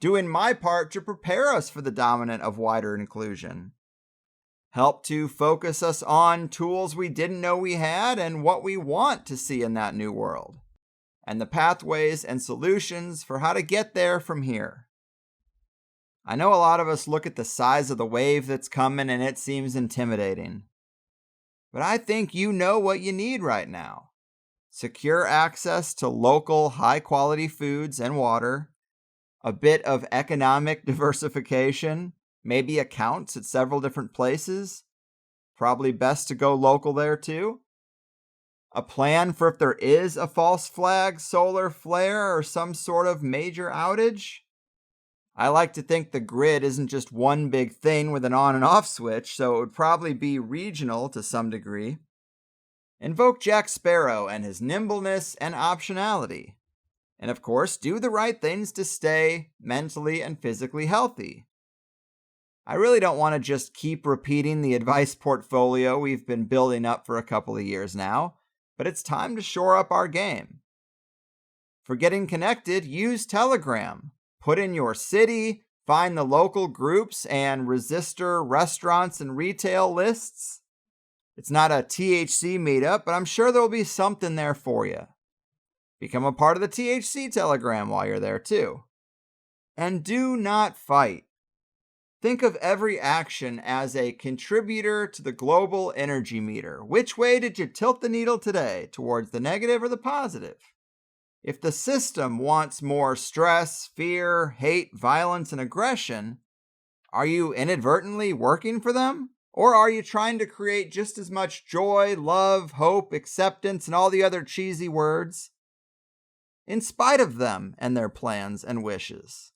doing my part to prepare us for the dominant of wider inclusion. Help to focus us on tools we didn't know we had and what we want to see in that new world, and the pathways and solutions for how to get there from here. I know a lot of us look at the size of the wave that's coming and it seems intimidating. But I think you know what you need right now. Secure access to local, high-quality foods and water, a bit of economic diversification, maybe accounts at several different places. Probably best to go local there too. A plan for if there is a false flag, solar flare, or some sort of major outage. I like to think the grid isn't just one big thing with an on and off switch, so it would probably be regional to some degree. Invoke Jack Sparrow and his nimbleness and optionality. And of course, do the right things to stay mentally and physically healthy. I really don't want to just keep repeating the advice portfolio we've been building up for a couple of years now, but it's time to shore up our game. For getting connected, use Telegram. Put in your city, find the local groups and resistor restaurants and retail lists. It's not a THC meetup, but I'm sure there'll be something there for you. Become a part of the THC Telegram while you're there too. And do not fight. Think of every action as a contributor to the global energy meter. Which way did you tilt the needle today? Towards the negative or the positive? If the system wants more stress, fear, hate, violence, and aggression, are you inadvertently working for them? Or are you trying to create just as much joy, love, hope, acceptance, and all the other cheesy words, in spite of them and their plans and wishes?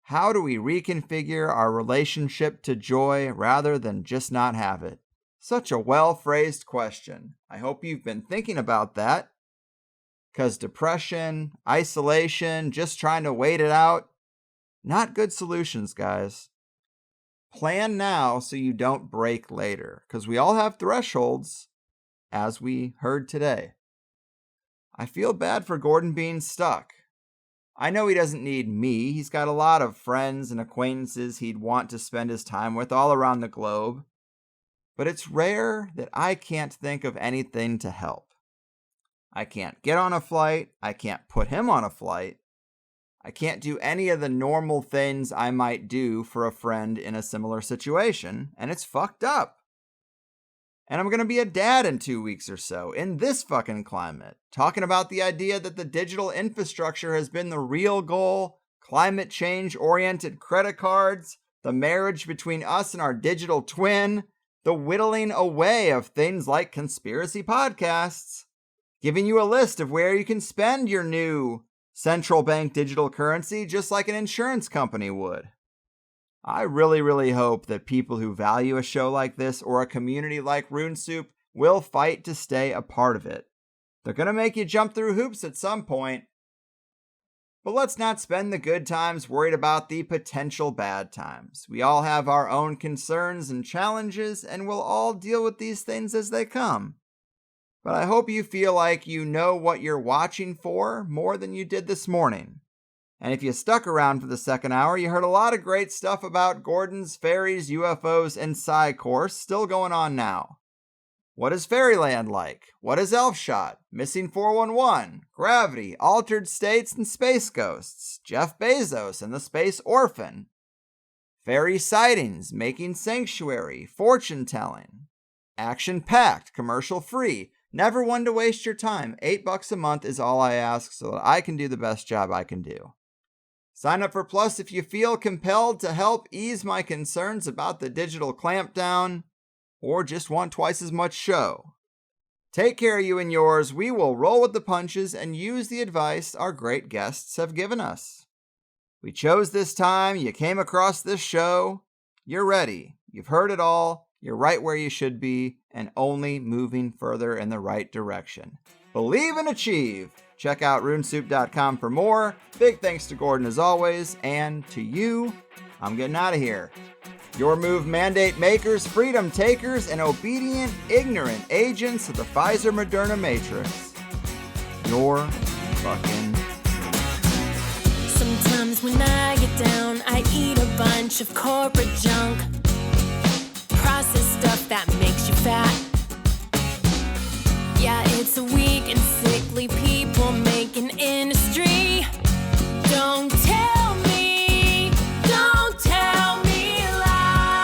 How do we reconfigure our relationship to joy rather than just not have it? Such a well-phrased question. I hope you've been thinking about that. Because depression, isolation, just trying to wait it out, not good solutions, guys. Plan now so you don't break later, because we all have thresholds, as we heard today. I feel bad for Gordon being stuck. I know he doesn't need me. He's got a lot of friends and acquaintances he'd want to spend his time with all around the globe. But it's rare that I can't think of anything to help. I can't get on a flight. I can't put him on a flight. I can't do any of the normal things I might do for a friend in a similar situation, and it's fucked up. And I'm going to be a dad in 2 weeks or so, in this fucking climate, talking about the idea that the digital infrastructure has been the real goal, climate change-oriented credit cards, the marriage between us and our digital twin, the whittling away of things like conspiracy podcasts, giving you a list of where you can spend your new central bank digital currency just like an insurance company would. I really hope that people who value a show like this or a community like Rune Soup will fight to stay a part of it. They're going to make you jump through hoops at some point. But let's not spend the good times worried about the potential bad times. We all have our own concerns and challenges, and we'll all deal with these things as they come. But I hope you feel like you know what you're watching for more than you did this morning. And if you stuck around for the second hour, you heard a lot of great stuff about Gordon's fairies, UFOs, and Psi course still going on now. What is Fairyland like? What is Elfshot? Missing 411, Gravity, Altered States, and Space Ghosts, Jeff Bezos and the Space Orphan, Fairy Sightings, Making Sanctuary, Fortune Telling, Action Packed, Commercial Free, never one to waste your time. $8 a month is all I ask so that I can do the best job I can do. Sign up for Plus if you feel compelled to help ease my concerns about the digital clampdown, or just want twice as much show. Take care of you and yours. We will roll with the punches and use the advice our great guests have given us. We chose this time. You came across this show. You're ready. You've heard it all. You're right where you should be, and only moving further in the right direction. Believe and achieve. Check out runesoup.com for more. Big thanks to Gordon as always, and to you. I'm getting out of here. Your move mandate makers, freedom takers, and obedient, ignorant agents of the Pfizer-Moderna Matrix. You're fucking... Sometimes when I get down, I eat a bunch of corporate junk. Processed stuff that makes you fat. Yeah, it's a weak and sickly people making industry. Don't tell me lie.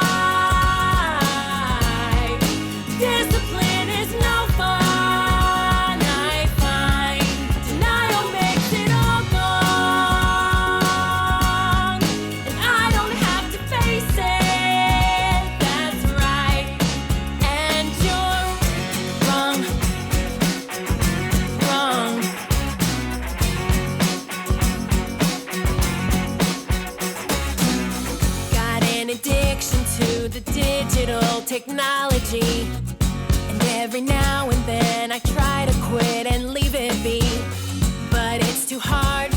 Discipline is no fun, I find. Denial makes it all gone. And I don't have to face it, that's right. And you're wrong. Got an addiction to the digital technology. And every now and then I try to quit and leave it be. But it's too hard